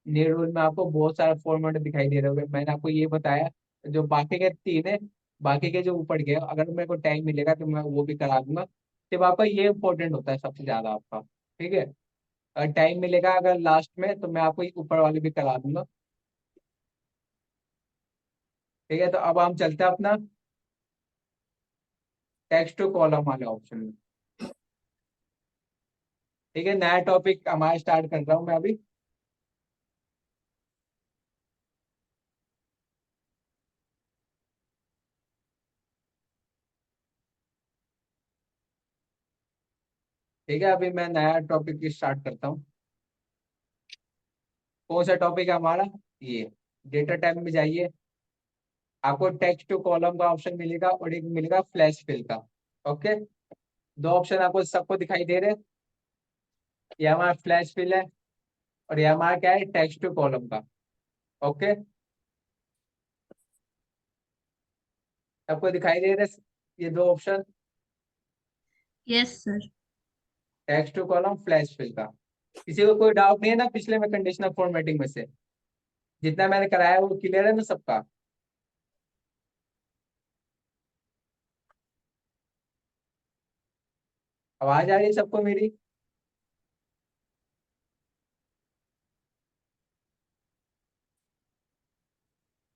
न्यू रूल में आपको बहुत सारे फॉर्मेट दिखाई दे रहे होंगे, मैंने आपको ये बताया। जो बाकी के तीन है, बाकी के जो ऊपर गए अगर मेरे को टाइम मिलेगा तो मैं वो भी करा दूंगा। सिर्फ आपका ये इंपॉर्टेंट होता है सबसे ज्यादा आपका, ठीक है। अगर टाइम मिलेगा अगर लास्ट में तो मैं आपको ये ऊपर वाले भी करा दूंगा। ठीक है, तो अब हम चलते हैं अपना टेक्स्ट टू कॉलम वाले ऑप्शन में। ठीक है, नया टॉपिक हमारा स्टार्ट कर रहा हूँ मैं अभी। ठीक है, अभी मैं नया टॉपिक स्टार्ट करता हूँ। कौन सा टॉपिक है हमारा? ये डेटा टाइप में जाइए। आपको टेक्स्ट टू कॉलम का ऑप्शन मिलेगा और एक मिलेगा फ्लैश फिल का। ओके, दो ऑप्शन आपको सबको दिखाई दे रहे हैं। ये हमारा फ्लैश फिल है और ये हमारा क्या है, टेक्स्ट टू कॉलम का। ओके, सबको दिखाई दे रहे हैं ये दो option, yes sir. Text to column flash fill का। किसी को कोई डाउट नहीं है ना पिछले में कंडीशनल फॉर्मेटिंग में से? जितना मैंने कराया वो क्लियर है ना सबका? आवाज आ रही है सबको मेरी?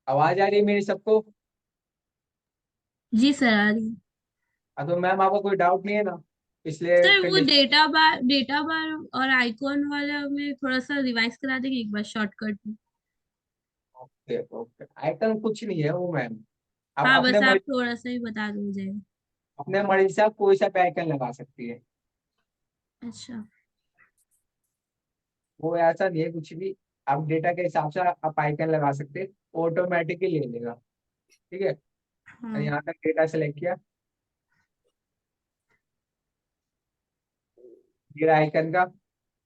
आवाज आ रही है मेरी सबको? जी सर, आ रही है। हाँ, तो मैम आपको कोई डाउट नहीं है ना पिछले सर वो कंडीशन? डेटा बार और आइकॉन वाला में थोड़ा सा रिवाइज करा देंगे एक बार शॉर्टकट में। ओके ओके, आइटम कुछ नहीं है वो मैम। आप हाँ, बस आप थोड़ा सा ही बता दो मुझे। अपने मर्जी से आप कोई सा भी आइकन लगा सकती है। अच्छा। वो ऐसा नहीं है कुछ भी। आप डेटा के हिसाब से आप आइकन लगा सकते हैं, ऑटोमेटिकली ले लेगा। ठीक है, और हाँ। यहाँ तक डेटा सेलेक्ट किया, फिर आइकन का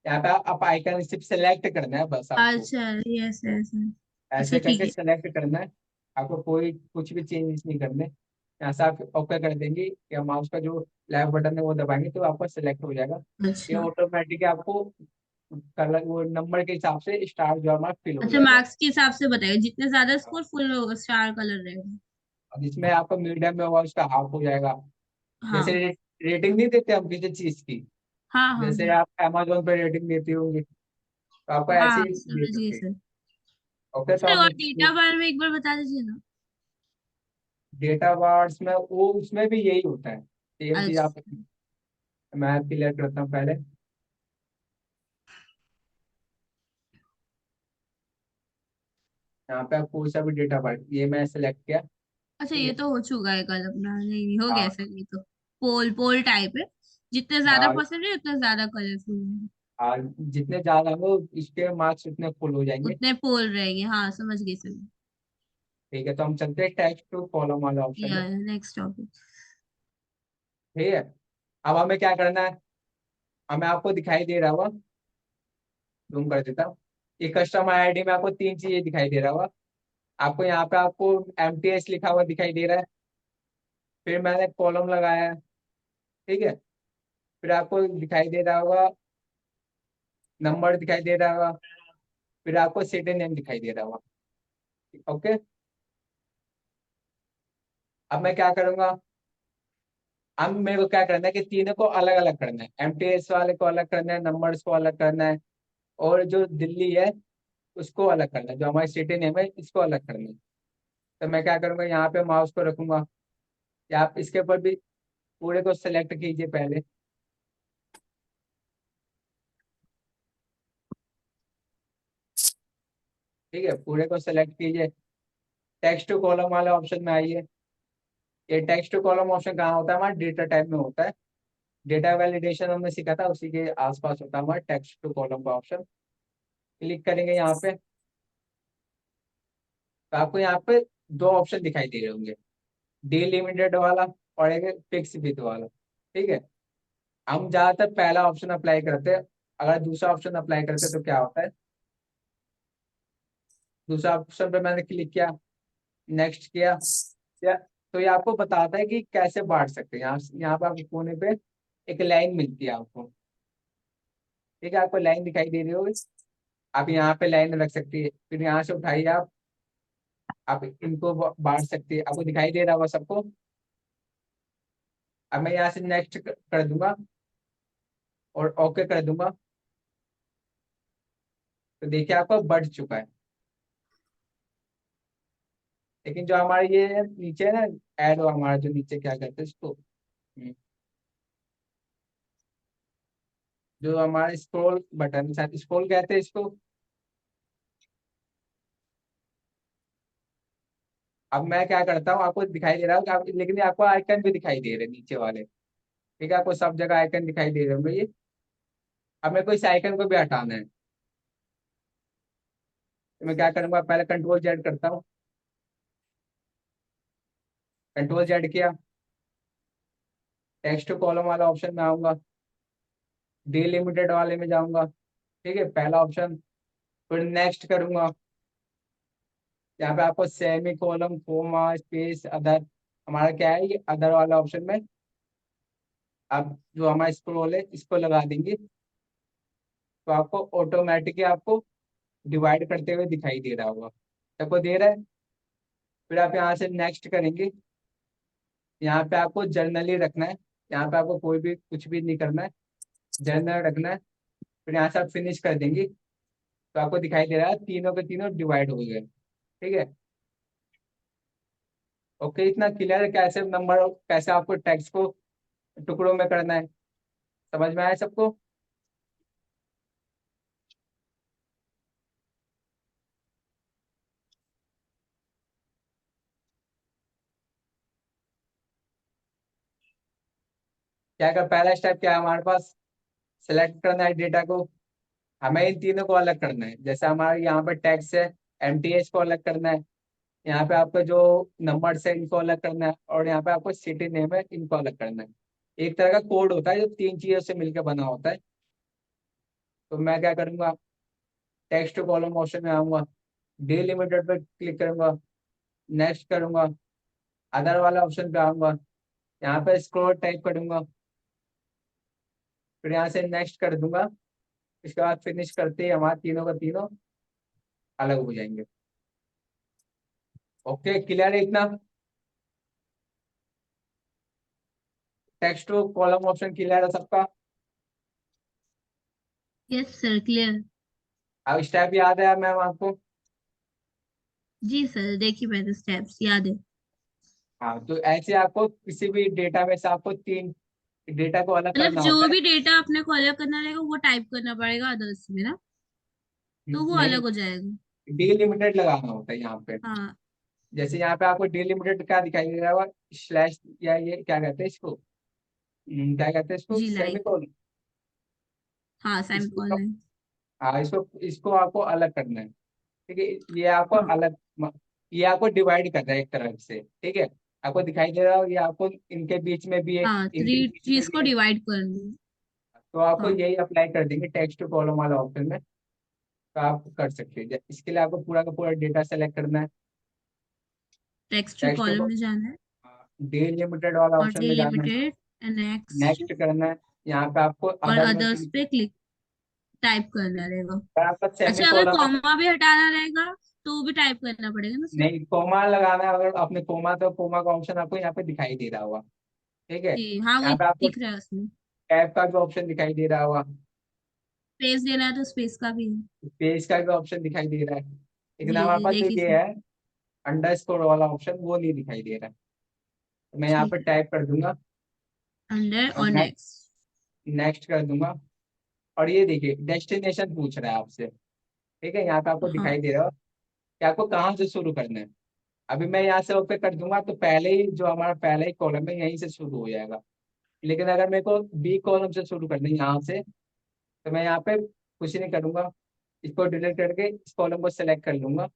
यहाँ पे आप आइकन सिर्फ सेलेक्ट करना है बस आपको। अच्छा, यस यस। अच्छा ऐसे ठीक करके है। सेलेक्ट करना है। आपको कोई कुछ भी चेंजेस नहीं करने। यहाँ से आप ओके कर देंगे या माउस का जो लेफ्ट बटन है वो दबाएंगे तो आपका सेलेक्ट हो जाएगा। ये अच्छा। ऑटोमेटिक आपको कलर वो नंबर के हिसाब से स्टार जो हमारा फिल हो अच्छा, जाएगा। मार्क्स के हिसाब से बताएगा, जितने ज्यादा स्कोर फुल होगा स्टार कलर रहेगा। और जिसमें आपका मीडियम में होगा उसका हाफ हो जाएगा। जैसे हाँ रेटिंग नहीं देते हम किसी चीज की, हाँ हाँ जैसे हाँ आप अमेजोन पे रेटिंग देती होंगी, तो आपको ऐसे हाँ, ही दे समझ गए सकते हैं। सर। ओके, तो सर हम और डेटा बार में एक बार बता दीजिए ना। डेटा वार्ड्स में वो उसमें भी यही होता है, सेम चीज आप। अच्छा मैं क्लियर करता हूँ पहले। यहाँ पे आप कोई सा भी डेटा वार्ड, ये मैं सेलेक्ट किया। अच्छा, ठीक ये है। तो हो चुका है कल अपना, नहीं हो गया हाँ सर ये तो। पोल पोल टाइप है, जितने ज्यादा हाँ परसेंट है उतना ज्यादा कलरफुल है। हाँ, जितने ज्यादा हो इसके मार्क्स उतने फुल हो जाएंगे। उतने पोल रहेंगे, हाँ समझ गई सर। ठीक है, तो हम चलते हैं टेक्स्ट टू कॉलम वाले ऑप्शन में। या नेक्स्ट टॉपिक। ठीक है, अब हमें क्या करना है, हमें आपको दिखाई दे रहा होगा, जूम कर देता हूँ। ये कस्टमर आईडी में आपको तीन चीजें दिखाई दे रहा होगा। आपको यहाँ पे आपको एमटीएस लिखा हुआ दिखाई दे रहा है। फिर मैंने कॉलम लगाया है। ठीक है, फिर आपको दिखाई दे रहा होगा, नंबर दिखाई दे रहा होगा। फिर आपको सिटी नेम दिखाई दे रहा होगा। ओके, अब मैं क्या करूंगा, अब मेरे को क्या करना है कि तीनों को अलग अलग करना है, एमटीएस वाले को अलग करना है, नंबर्स को अलग करना है, और जो दिल्ली है उसको अलग करना है, जो हमारी सिटी नेम है इसको अलग करना है। तो मैं क्या करूंगा, यहाँ पे माउस को रखूंगा, या आप इसके ऊपर भी पूरे को सिलेक्ट कीजिए पहले। ठीक है, पूरे को सिलेक्ट कीजिए, टेक्स्ट टू कॉलम वाले ऑप्शन में आइए। ये टेक्स्ट टू कॉलम ऑप्शन कहाँ होता है, हमारा डेटा टाइप में होता है। डेटा वैलिडेशन हमने सीखा था, उसी के आसपास होता है हमारा टेक्स्ट टू कॉलम का ऑप्शन। क्लिक करेंगे यहाँ पे, तो आपको यहाँ पे दो ऑप्शन दिखाई दे रहे होंगे, डिलिमिटेड वाला और एक फिक्स विथ वाला। ठीक है, हम ज्यादातर पहला ऑप्शन अप्लाई करते हैं। अगर दूसरा ऑप्शन अप्लाई करते हैं तो क्या होता है, दूसरा ऑप्शन पे मैंने क्लिक किया, नेक्स्ट किया, या तो ये आपको बताता है कि कैसे बांट सकते हैं। यहाँ पे आपको कोने पे एक लाइन मिलती है आपको। ठीक है, आपको लाइन दिखाई दे रही होगी, आप यहाँ पे लाइन रख सकती है, फिर यहाँ से उठाइए आप इनको बांट सकते हैं, आपको दिखाई दे रहा होगा सबको। अब मैं यहाँ से नेक्स्ट कर दूंगा और ओके कर दूंगा, तो देखिए आपका बढ़ चुका है। लेकिन जो हमारे ये नीचे है ना, ऐड हो हमारा जो नीचे क्या कहते हैं इसको, जो हमारा स्क्रॉल बटन, शायद स्क्रॉल कहते हैं इसको। अब मैं क्या करता हूँ, आपको दिखाई दे रहा है कि लेकिन ये आपको आइकन भी दिखाई दे रहे हैं नीचे वाले। ठीक है, आपको सब जगह आइकन दिखाई दे रहे होंगे ये। अब मेरे को इस आइकन को भी हटाना है, तो मैं क्या करूंगा, पहले कंट्रोल जेड करता हूँ। कंट्रोल जेड किया, टेक्स्ट कॉलम वाला ऑप्शन में आऊंगा, डिलिमिटेड वाले में जाऊंगा। ठीक है, पहला ऑप्शन, फिर नेक्स्ट करूंगा। यहाँ पे आपको semicolon comma space other, हमारा क्या है ये अदर वाला ऑप्शन में। अब जो हमारा स्क्रॉल है इसको लगा देंगे, तो आपको ऑटोमेटिकली आपको डिवाइड करते हुए दिखाई दे रहा होगा, सबको दे रहा है। फिर आप यहाँ से नेक्स्ट करेंगे, यहाँ पे आपको जर्नली रखना है, यहाँ पे आपको कोई भी कुछ भी नहीं करना है, जर्नल रखना है। फिर यहाँ से आप फिनिश कर देंगे, तो आपको दिखाई दे रहा है तीनों के तीनों डिवाइड हो गए। ठीक है, ओके, इतना क्लियर है कैसे नंबर, कैसे आपको टेक्स्ट को टुकड़ों में करना है, समझ में आया सबको। क्या कर, पहला स्टेप क्या है हमारे पास, सेलेक्ट करना है डेटा को। हमें इन तीनों को अलग करना है, जैसे हमारे यहाँ पे टेक्स्ट है, एमटीएस को अलग करना है। यहाँ पे आपका जो नंबर है इनको अलग करना है, और यहाँ पे आपको सिटी नेम है इनको अलग करना है। एक तरह का कोड होता है जो तीन चीजों से मिलकर बना होता है। तो मैं क्या करूंगा, टेक्स्ट कॉलम ऑप्शन में आऊंगा, डिलिमिटेड पर क्लिक करूंगा, नेक्स्ट करूंगा, अदर वाला ऑप्शन पे आऊंगा, यहाँ पे स्क्रॉल टाइप करूंगा, फिर यहाँ से नेक्स्ट कर दूंगा। इसके बाद फिनिश करते ही हमारे तीनों का तीनों अलग हो जाएंगे। ओके, क्लियर है इतना? Text to column option clear है सबका? Yes sir, clear. अब स्टेप याद है मैम आपको? जी सर, देखिए मैंने स्टेप्स याद है। हाँ, तो ऐसे आपको किसी भी डेटा में से आपको तीन डेटा को अलग मतलब करना जो होता है। भी डेटा अपने को अलग करना रहेगा वो टाइप करना पड़ेगा अदर्स में ना, तो वो नहीं, अलग हो जाएगा। डिलिमिटेड लगाना होता है यहाँ पे। हाँ। जैसे यहाँ पे आपको डिलिमिटेड क्या दिखाई दे रहा है, स्लैश या ये क्या कहते हैं इसको, क्या कहते हैं इसको, जी, लाइक। सेमीकोलन। हाँ, इसको, सेमीकोलन है। हाँ, इसको इसको आपको अलग करना है। ठीक है, ये आपको हाँ अलग, ये आपको डिवाइड करना है एक तरह से। ठीक है, आपको दिखाई दे रहा हो, ये आपको इनके बीच में भी है, हाँ, इनके थ्री बीच में चीज भी को है। डिवाइड कर लो। तो आपको हाँ, यही अप्लाई कर देंगे टेक्स्ट टू कॉलम वाला ऑप्शन में। तो आप कर सकते हैं। इसके लिए आपको पूरा का पूरा डेटा सेलेक्ट करना है। टेक्स्ट टू टेक्स्ट कॉलम को में जाना है डिलिमिटेड वाला और ऑप्शन में जाना है। डिलिमिटेड, नेक्स्ट, नेक्स्ट करना है। यहाँ पे आपको और अदर में अदर्स click- पे क्लिक टाइप करना रहेगा। अगर आपका सेमी अच्छा, अगर कॉलम है तो कॉमा भी हटाना रहेगा तो भी टाइप करना पड़ेगा ना सर? नहीं, कोमा लगाना है। अगर आपने कोमा, तो कोमा का ऑप्शन आपको यहाँ पे दिखाई दे रहा होगा। ठीक है, जी हाँ, वो यहाँ पे आपको दिख रहा है उसमें। टैब का भी ऑप्शन दिखाई दे रहा होगा। स्पेस देना है तो स्पेस का भी है। पेज का भी ऑप्शन दिखाई दे रहा है, लेकिन जी हमारे जी, पास जो देखिए ये सर। है अंडरस्कोर वाला ऑप्शन, वो नहीं दिखाई दे रहा है। तो मैं यहाँ ठीक पे है, टाइप कर दूंगा अंडर और और नेक्स्ट। नेक्स्ट कर दूंगा। और ये देखिए डेस्टिनेशन पूछ रहा है आपसे। ठीक है, यहाँ पे आपको हाँ दिखाई दे रहा है कि आपको कहाँ से शुरू करना है। अभी मैं यहाँ से ओके कर दूंगा तो पहले ही जो हमारा पहला ही कॉलम है यहीं से शुरू हो जाएगा। लेकिन अगर मेरे को बी कॉलम से शुरू करना है यहाँ से, तो मैं यहाँ पे कुछ नहीं करूंगा, इसको डिलीट करके इस कॉलम को सिलेक्ट कर लूंगा।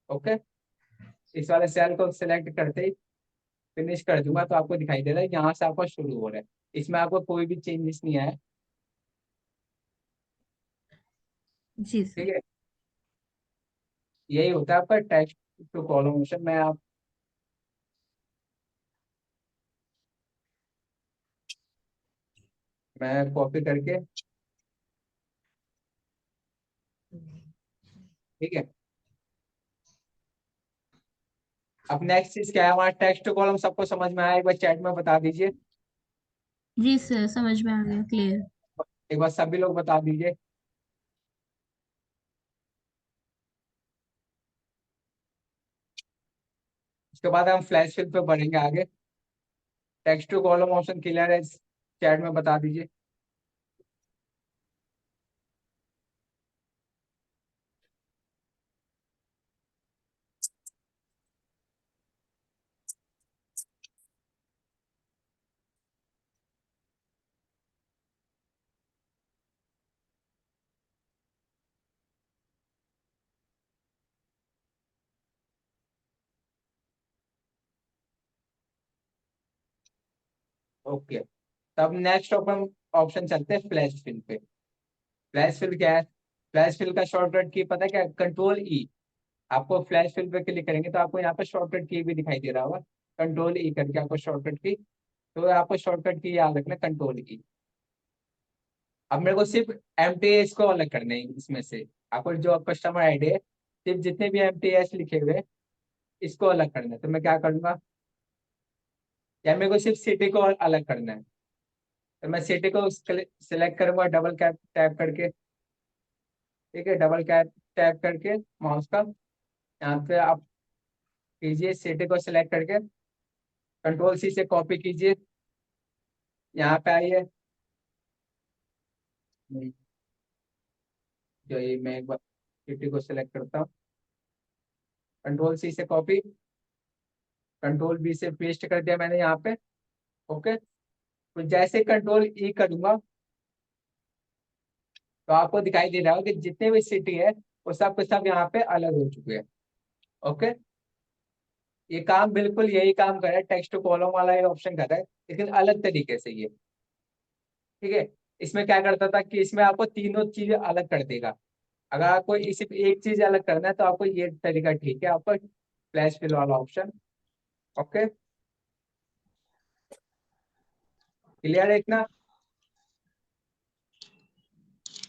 ओके, इस वाले सेल को सिलेक्ट करते ही फिनिश कर दूंगा तो आपको दिखाई दे रहा है यहाँ से आपका शुरू हो रहा है। इसमें आपको कोई भी चेंजेस नहीं आया। जी सर। ठीक है, यही होता है आपका टेक्स्ट टू कॉलम ऑप्शन में। आप मैं कॉपी करके, ठीक है। अब नेक्स्ट चीज क्या है, हमारा टेक्स्ट टू कॉलम सबको समझ में आया? एक बार चैट में बता दीजिए। जी सर, समझ में आ गया, क्लियर। एक बार सभी लोग बता दीजिए। उसके बाद हम फ्लैश फिल पे बढ़ेंगे आगे। Text to column option clear है? चैट में बता दीजिए। ओके, तब नेक्स्ट ओपन ऑप्शन चलते हैं फ्लैश फिल पे। फ्लैश फिल क्या है? फ्लैश फिल का शॉर्टकट की पता है क्या? कंट्रोल ई। आपको फ्लैश फिल पे क्लिक करेंगे तो आपको यहाँ पे शॉर्टकट की भी दिखाई दे रहा होगा, कंट्रोल ई करके आपको शॉर्टकट की। तो आपको शॉर्टकट की याद रखना, कंट्रोल ई। अब मेरे को सिर्फ एम टी एस को अलग करना है इसमें से। आपको जो कस्टमर आईडी है, सिर्फ जितने भी एम टी एस लिखे हुए हैं, इसको अलग करना है। तो मैं क्या करूंगा, या मेरे को सिर्फ सिटी को अलग करना है, तो मैं सिटी को सिलेक्ट करूंगा डबल कैप टैप करके। ठीक है, डबल कैप टैप करके माउस का यहाँ पे आप कीजिए, सिटी को सिलेक्ट करके कंट्रोल सी से कॉपी कीजिए, यहाँ पे आइए। जो ये मैं एक बार सिटी को सिलेक्ट करता हूँ, कंट्रोल सी से कॉपी, कंट्रोल बी से पेस्ट कर दिया मैंने यहाँ पे। ओके, तो जैसे कंट्रोल ई करूंगा तो आपको दिखाई दे रहा होगा कि जितने भी सिटी है वो सब के सब यहाँ पे अलग हो चुके हैं। ओके, ये काम बिल्कुल यही काम कर रहा है, टेक्स्ट टू कॉलम वाला ये ऑप्शन कर रहा है, लेकिन अलग तरीके से ये। ठीक है, इसमें क्या करता था कि इसमें आपको तीनों चीजें अलग कर देगा। अगर आपको इसी एक चीज अलग करना है तो आपको ये तरीका ठीक है, आपका फ्लैश फिल वाला ऑप्शन। ओके, क्लियर है इतना?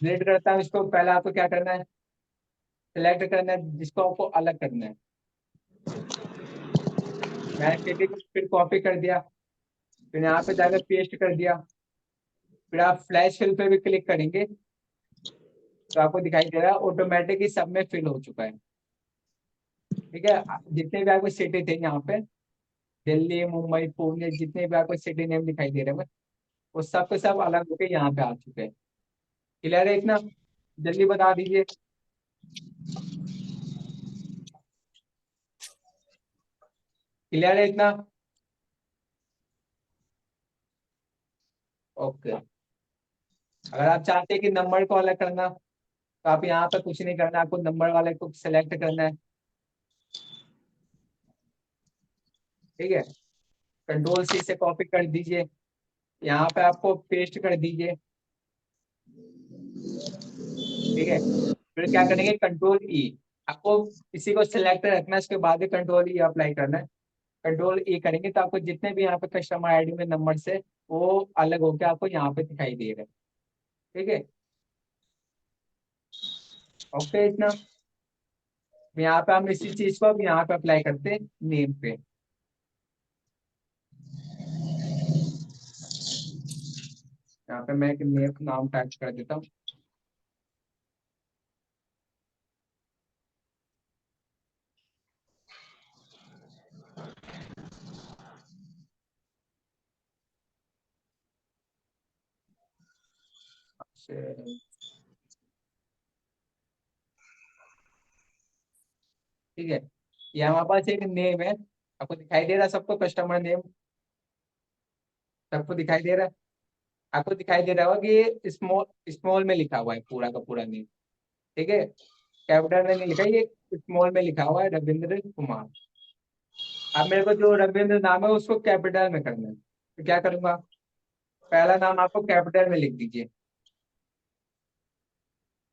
डिलीट करता हूँ इसको, पहले आपको क्या करना है, सिलेक्ट करना है जिसको आपको अलग करना है। मैंने सिटी को फिर कॉपी कर दिया, फिर यहाँ पे जाकर पेस्ट कर दिया। फिर आप फ्लैश फिल पे भी क्लिक करेंगे तो आपको दिखाई दे रहा है ऑटोमेटिक ही सब में फिल हो चुका है। ठीक है, जितने भी आपको सिटी थे यहाँ पे, दिल्ली, मुंबई, पुणे, जितने भी आपको सिटी नेम दिखाई दे रहे हैं वो सब के सब अलग होके यहाँ पे आ चुके हैं। क्लियर है इतना? जल्दी बता दीजिए। क्लियर है इतना? ओके। अगर आप चाहते हैं कि नंबर को अलग करना तो आप यहाँ पे कुछ नहीं करना, आपको नंबर वाले को सिलेक्ट करना है। ठीक है, कंट्रोल सी से कॉपी कर दीजिए, यहाँ पे आपको पेस्ट कर दीजिए। ठीक है, फिर क्या करेंगे, कंट्रोल ई। आपको इसी को सिलेक्ट रखना है, उसके बाद ही कंट्रोल ई अप्लाई करना है। कंट्रोल ई करेंगे तो आपको जितने भी यहाँ पे कस्टमर आईडी में नंबर से वो अलग होकर आपको यहाँ पे दिखाई दे रहे हैं। ठीक है, ओके इतना। यहाँ पे हम इसी चीज को अब यहाँ पे अप्लाई करते हैं नेम पे। यहाँ पे मैं एक नेम नाम टाइप कर देता हूँ। ठीक है, ये हमारे पास एक नेम है, आपको दिखाई दे रहा है सबको, कस्टमर नेम सबको दिखाई दे रहा है। आपको दिखाई दे रहा होगा कि ये स्मॉल स्मॉल में लिखा हुआ है पूरा का पूरा नेम। ठीक है, कैपिटल में नहीं लिखा, ये स्मॉल में लिखा हुआ है रविंद्र कुमार। अब मेरे को जो रविंद्र नाम है उसको कैपिटल में करना है, तो क्या करूंगा, पहला नाम आपको कैपिटल में लिख दीजिए।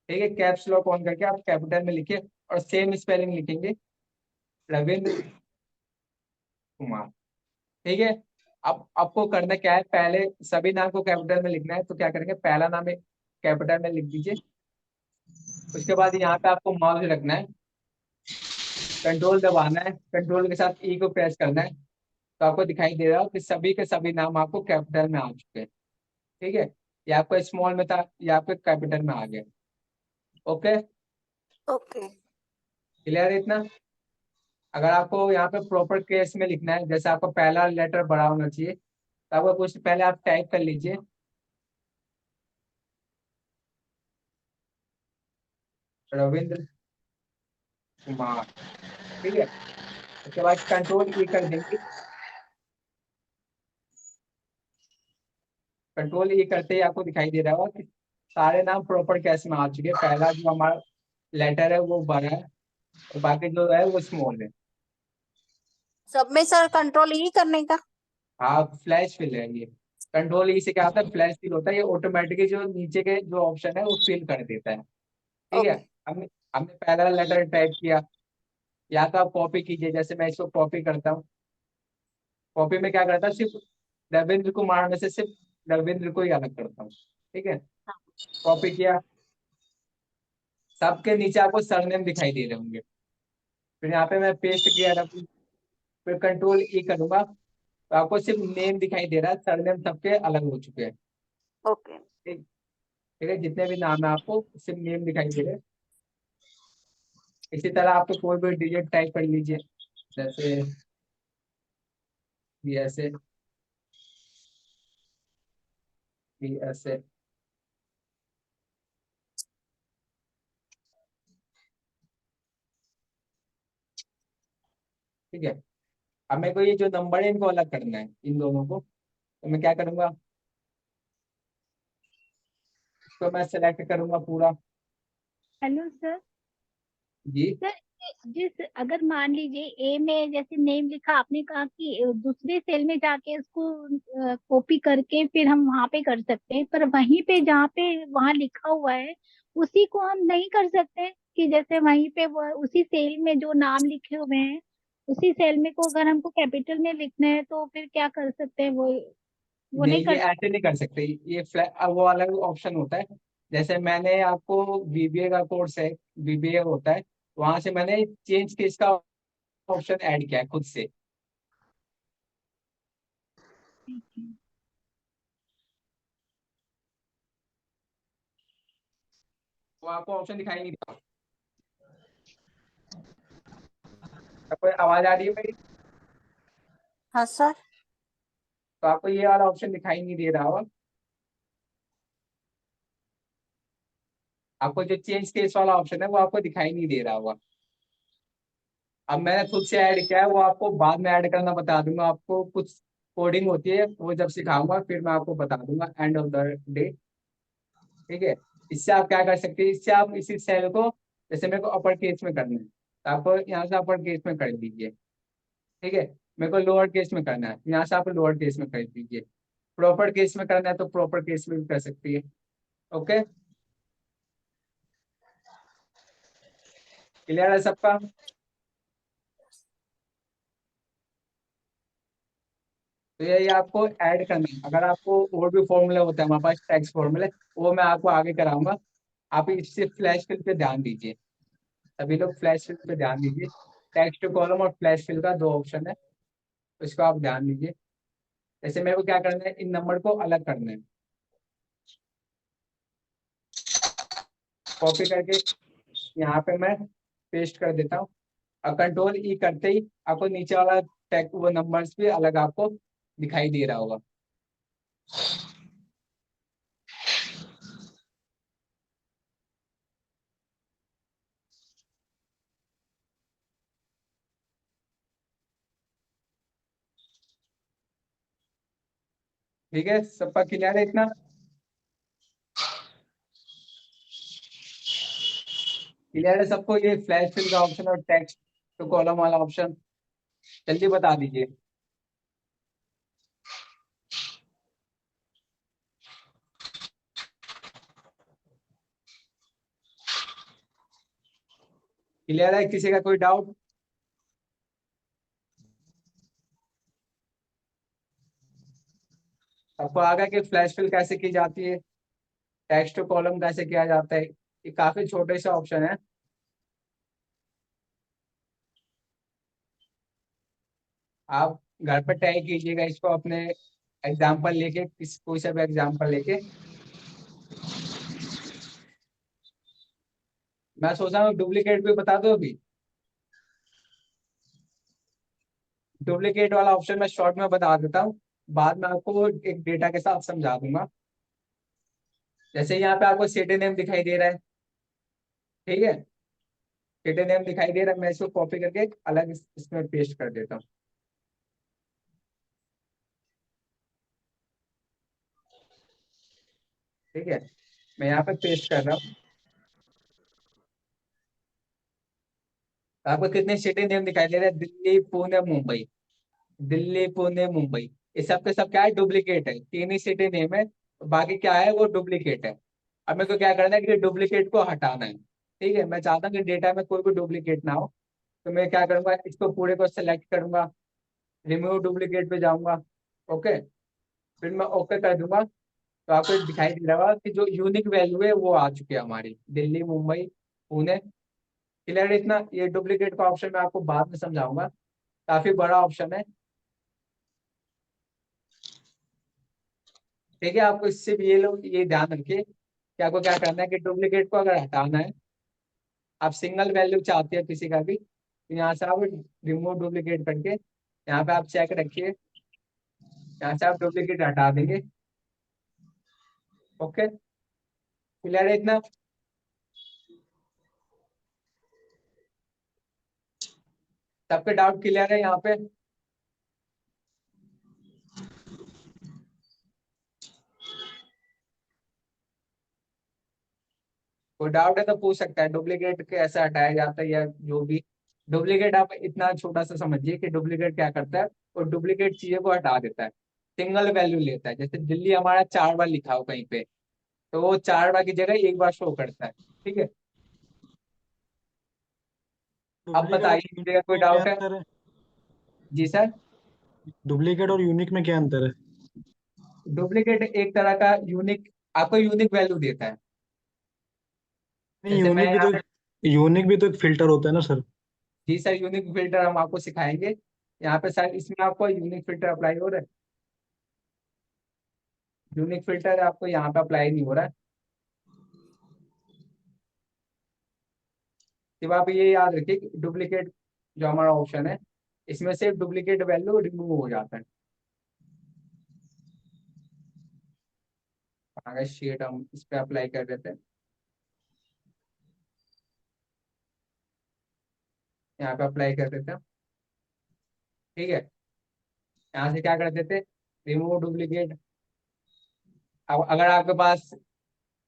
ठीक है, कैप्स लॉक ऑन करके आप कैपिटल में लिखिए और सेम स्पेलिंग लिखेंगे, रविंद्र कुमार। ठीक है, अब आपको करना क्या है, पहले सभी नाम को कैपिटल में लिखना है, तो क्या करेंगे, पहला नाम कैपिटल में लिख दीजिए। उसके बाद यहाँ पे आपको माउस रखना है, कंट्रोल दबाना है, कंट्रोल के साथ ई को प्रेस करना है, तो आपको दिखाई दे रहा हो कि सभी के सभी नाम आपको कैपिटल में आ चुके हैं। ठीक है, ये आपको स्मॉल में था, ये आपको कैपिटल में आ गया। Okay, okay. क्लियर है इतना? अगर आपको यहाँ पे प्रॉपर केस में लिखना है, जैसे आपको पहला लेटर बड़ा होना चाहिए, तो आपको कुछ पहले आप टाइप कर लीजिए, रविंद्र कुमार। ठीक है, उसके बाद कंट्रोल ई कर देंगे। कंट्रोल ई करते ही आपको दिखाई दे रहा होगा कि सारे नाम प्रॉपर केस में आ चुके हैं। पहला जो हमारा लेटर है वो बड़ा है और बाकी जो है वो स्मॉल है। सब में सर कंट्रोल ही करने का। हाँ, फ्लैश फिल है ये। कंट्रोल ई से क्या होता है, फ्लैश फिल होता है, ये ऑटोमेटिकली जो नीचे के जो ऑप्शन है वो फिल कर देता है। ठीक है, ओके। हमने हमने पहला लेटर टाइप किया, या तो आप कॉपी कीजिए, जैसे मैं इसको कॉपी करता हूँ। कॉपी में क्या करता हूँ, सिर्फ रविंद्र कुमार में से सिर्फ रविंद्र को ही अलग करता हूँ। ठीक है, कॉपी किया, सबके नीचे आपको सरनेम दिखाई दे रहे होंगे, फिर यहाँ पे मैं पेस्ट किया रविंद्र, फिर कंट्रोल ई करूंगा तो आपको सिर्फ नेम दिखाई दे रहा है, सरनेम सबके अलग हो चुके हैं। ओके। ठीक, ठीक है, जितने भी नाम है आपको सिर्फ नेम दिखाई दे रहे हैं। इसी तरह आपको कोई भी डिजिट टाइप कर लीजिए, जैसे बी ऐसे, बी ऐसे। ठीक है, अब मेरे को ये जो नंबर है इनको अलग करना है, इन दोनों को, तो मैं क्या करूंगा, इसको मैं सेलेक्ट करूंगा पूरा। Hello sir. जी, सर जिस अगर मान लीजिए ए में जैसे नेम लिखा, आपने कहा कि दूसरे सेल में जाके उसको कॉपी करके फिर हम वहां पे कर सकते हैं, पर वहीं पे जहाँ पे वहां लिखा हुआ है उसी को हम नहीं कर सकते कि जैसे वहीं पे उसी सेल में जो नाम लिखे हुए हैं उसी सेल में को अगर हमको कैपिटल में लिखना है तो फिर क्या कर सकते हैं, वो नहीं नहीं ये कर सकते? ऐसे नहीं कर सकते, ये अब वो अलग ऑप्शन होता है। जैसे मैंने आपको बीबीए का कोर्स है, बीबीए होता है, वहां से मैंने चेंज केस का ऑप्शन ऐड किया है खुद से। ठीक है। तो आपको ऑप्शन दिखाई नहीं देगा। आपको आवाज आ रही है मेरी? हाँ सर। तो आपको ये वाला ऑप्शन दिखाई नहीं दे रहा होगा। आपको जो चेंज केस वाला ऑप्शन है वो आपको दिखाई नहीं दे रहा होगा। अब मैंने खुद से ऐड किया है, वो आपको बाद में ऐड करना बता दूंगा। आपको कुछ कोडिंग होती है, वो जब सिखाऊंगा फिर मैं आपको बता दूंगा एंड ऑफ द डे। ठीक है। इससे आप क्या कर सकते हैं, इससे आप इसी सेल को, जैसे मेरे को अपर केस में करना है तो आप यहाँ से अपर केस में कर दीजिए। ठीक है। मेरे को लोअर केस में करना है, यहाँ से आप लोअर केस में कर दीजिए। प्रॉपर केस में करना है तो प्रॉपर केस में भी कर सकती है। ओके। क्लियर है सबका? तो ये आपको ऐड करना है। अगर आपको और भी फॉर्मूले होते हैं हमारे पास, टैक्स फॉर्मूले, वो मैं आपको आगे कराऊंगा। आप इससे फ्लैश फिल पे ध्यान दीजिए। सभी लोग फ्लैश फिल पे ध्यान दीजिए। टेक्स्ट कॉलम और फ्लैश फिल का दो ऑप्शन है, उसको आप ध्यान दीजिए। जैसे मेरे को क्या करना है, इन नंबर को अलग करना है। कॉपी करके यहाँ पे मैं पेस्ट कर देता हूँ, और कंट्रोल ई करते ही आपको नीचे वाला टेक वो नंबर्स भी अलग आपको दिखाई दे रहा होगा। ठीक है, सबका क्लियर है इतना? क्लियर है सबको ये फ्लैश फिल का ऑप्शन और टेक्स्ट टू कॉलम वाला ऑप्शन? जल्दी बता दीजिए। क्लियर है? किसी का कोई डाउट? आपको आगे कि फ्लैश फिल कैसे की जाती है, टेक्स्ट टू कॉलम कैसे किया जाता है? ये काफी छोटे से ऑप्शन है। आप घर पर ट्राई कीजिएगा इसको अपने, एग्जाम्पल लेके, किस कोई सा भी एग्जाम्पल लेके। मैं सोच रहा हूँ डुप्लीकेट भी बता दो अभी। डुप्लीकेट वाला ऑप्शन मैं शॉर्ट में बता देता हूँ, बाद में आपको एक डेटा के साथ समझा दूंगा। जैसे यहाँ पे आपको सिटी नेम दिखाई दे रहा है, ठीक है? सिटी नेम दिखाई दे रहा है, मैं इसको कॉपी करके अलग इसमें पेस्ट कर देता हूँ। ठीक है, मैं यहाँ पे पेस्ट कर रहा हूँ। आपको कितने सिटी नेम दिखाई दे रहे हैं? दिल्ली, पुणे, मुंबई। दिल्ली, पुणे, मुंबई। ये सब के सब क्या है, डुप्लीकेट है। तीन ही सिटी नेम है, बाकी क्या है वो डुप्लीकेट है। अब मेरे को क्या करना है कि डुप्लीकेट को हटाना है। ठीक है, मैं चाहता हूँ कि डेटा में कोई भी डुप्लीकेट ना हो। तो मैं क्या करूंगा, इसको पूरे को सेलेक्ट करूंगा, रिमूव डुप्लीकेट पे जाऊंगा। ओके, फिर मैं ओके कर दूंगा। तो आपको दिखाई दे रहा होगा कि जो यूनिक वैल्यू है वो आ चुकी है हमारी, दिल्ली, मुंबई, पुणे। क्लियर? इतना ये डुप्लीकेट का ऑप्शन मैं आपको बाद में समझाऊंगा, काफी बड़ा ऑप्शन है। ठीक है, आपको इससे भी ये लोग ये ध्यान रखिए कि आपको क्या करना है कि डुप्लीकेट को अगर हटाना है, आप सिंगल वैल्यू चाहते हैं किसी का भी, तो यहाँ से आप रिमूव डुप्लीकेट करके यहाँ पे आप चेक रखिए, यहाँ से आप डुप्लीकेट हटा देंगे। ओके, क्लियर है इतना? सबके डाउट क्लियर है यहाँ पे? कोई डाउट है तो पूछ सकता है, डुप्लीकेट कैसे हटाया जाता है या जो भी। डुप्लीकेट आप इतना छोटा सा समझिए कि डुप्लीकेट क्या करता है, वो डुप्लीकेट चीजों को हटा देता है, सिंगल वैल्यू लेता है। जैसे दिल्ली हमारा 4 बार लिखा हो कहीं पे, तो वो 4 बार की जगह एक बार शो करता है। ठीक है, अब डुप्लीकेट और बताइए यूनिक किसी का कोई में क्या डाउट है? अंतर है? जी सर। डुप्लीकेट और यूनिक में क्या अंतर है? डुप्लीकेट एक तरह का यूनिक, आपको यूनिक वैल्यू देता है। नहीं, जैसे मैं यहाँ पे, यूनिक भी तो एक फिल्टर होता है ना सर। जी सर, यूनिक फिल्टर हम आपको सिखाएंगे। यहाँ पे सर इसमें आपको यूनिक फिल्टर अप्लाई हो रहा है। यूनिक फिल्टर आपको यहाँ पे अप्लाई नहीं हो रहा है। सिर्फ आप ये याद रखिए कि डुप्लीकेट जो हमारा ऑप्शन है, इसमें से डुप्लीकेट वैल्यू रिमूव हो जाता है। अगर शीट हम इस पे अप्लाई कर देते हैं, यहाँ पे अप्लाई कर देते हैं, ठीक है। यहाँ से क्या कर देते हैं, रिमूव डुप्लीकेट। अब अगर आपके पास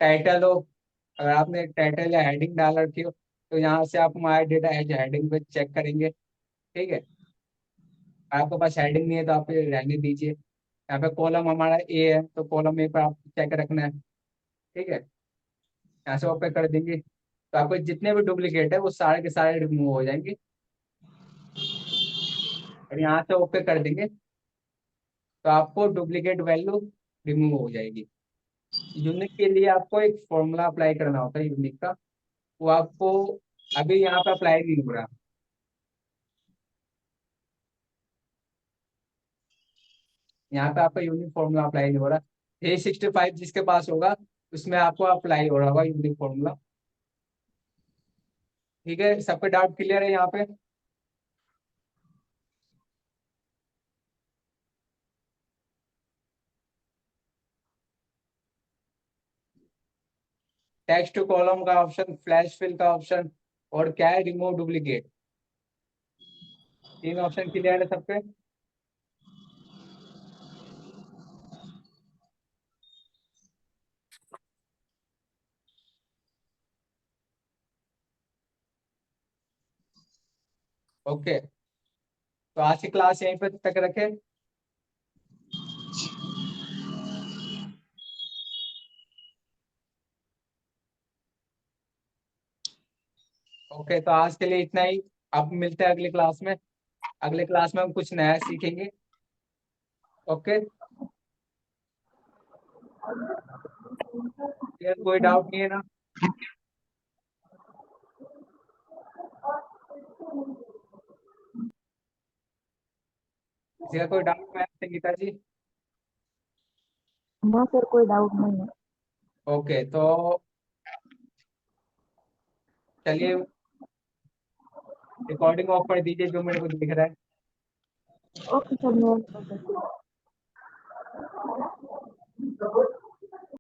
टाइटल हो, अगर आपने टाइटल या हेडिंग डाल रखी हो, तो यहाँ से आप माय डेटा एज हेडिंग पे चेक करेंगे, ठीक है। आपके पास हेडिंग नहीं है तो आप ये रहने दीजिए। यहाँ पे कॉलम हमारा ए है, तो कॉलम ए पर आप चेक रखना है, ठीक है। यहाँ से ओके कर देंगे तो आपको जितने भी डुप्लीकेट है वो सारे के सारे रिमूव हो जाएंगे। और यहाँ से ओके कर देंगे तो आपको डुप्लीकेट वैल्यू रिमूव हो जाएगी। यूनिक के लिए आपको एक फॉर्मूला अप्लाई करना होता है यूनिक का, वो आपको अभी यहाँ पे अप्लाई नहीं हो रहा। यहाँ पे आपका यूनिक फॉर्मूला अप्लाई नहीं हो रहा। 365 जिसके पास होगा उसमें आपको अप्लाई हो रहा होगा यूनिक फॉर्मूला। ठीक है, सबके डाउट क्लियर है यहाँ पे। टेक्स्ट टू कॉलम का ऑप्शन, फ्लैश फिल का ऑप्शन, और क्या है, रिमूव डुप्लीकेट। तीन ऑप्शन क्लियर है सबके। ओके, तो आज की क्लास यहीं पे तक रखें। ओके, तो आज के लिए इतना ही। अब मिलते हैं अगली क्लास में। अगले क्लास में हम कुछ नया सीखेंगे। ओके, कोई डाउट नहीं है ना। किसी का कोई डाउट है संगीता जी? ना सर, कोई डाउट नहीं है। ओके, तो चलिए रिकॉर्डिंग ऑफ कर दीजिए जो मेरे को दिख रहा है। ओके सर, मैं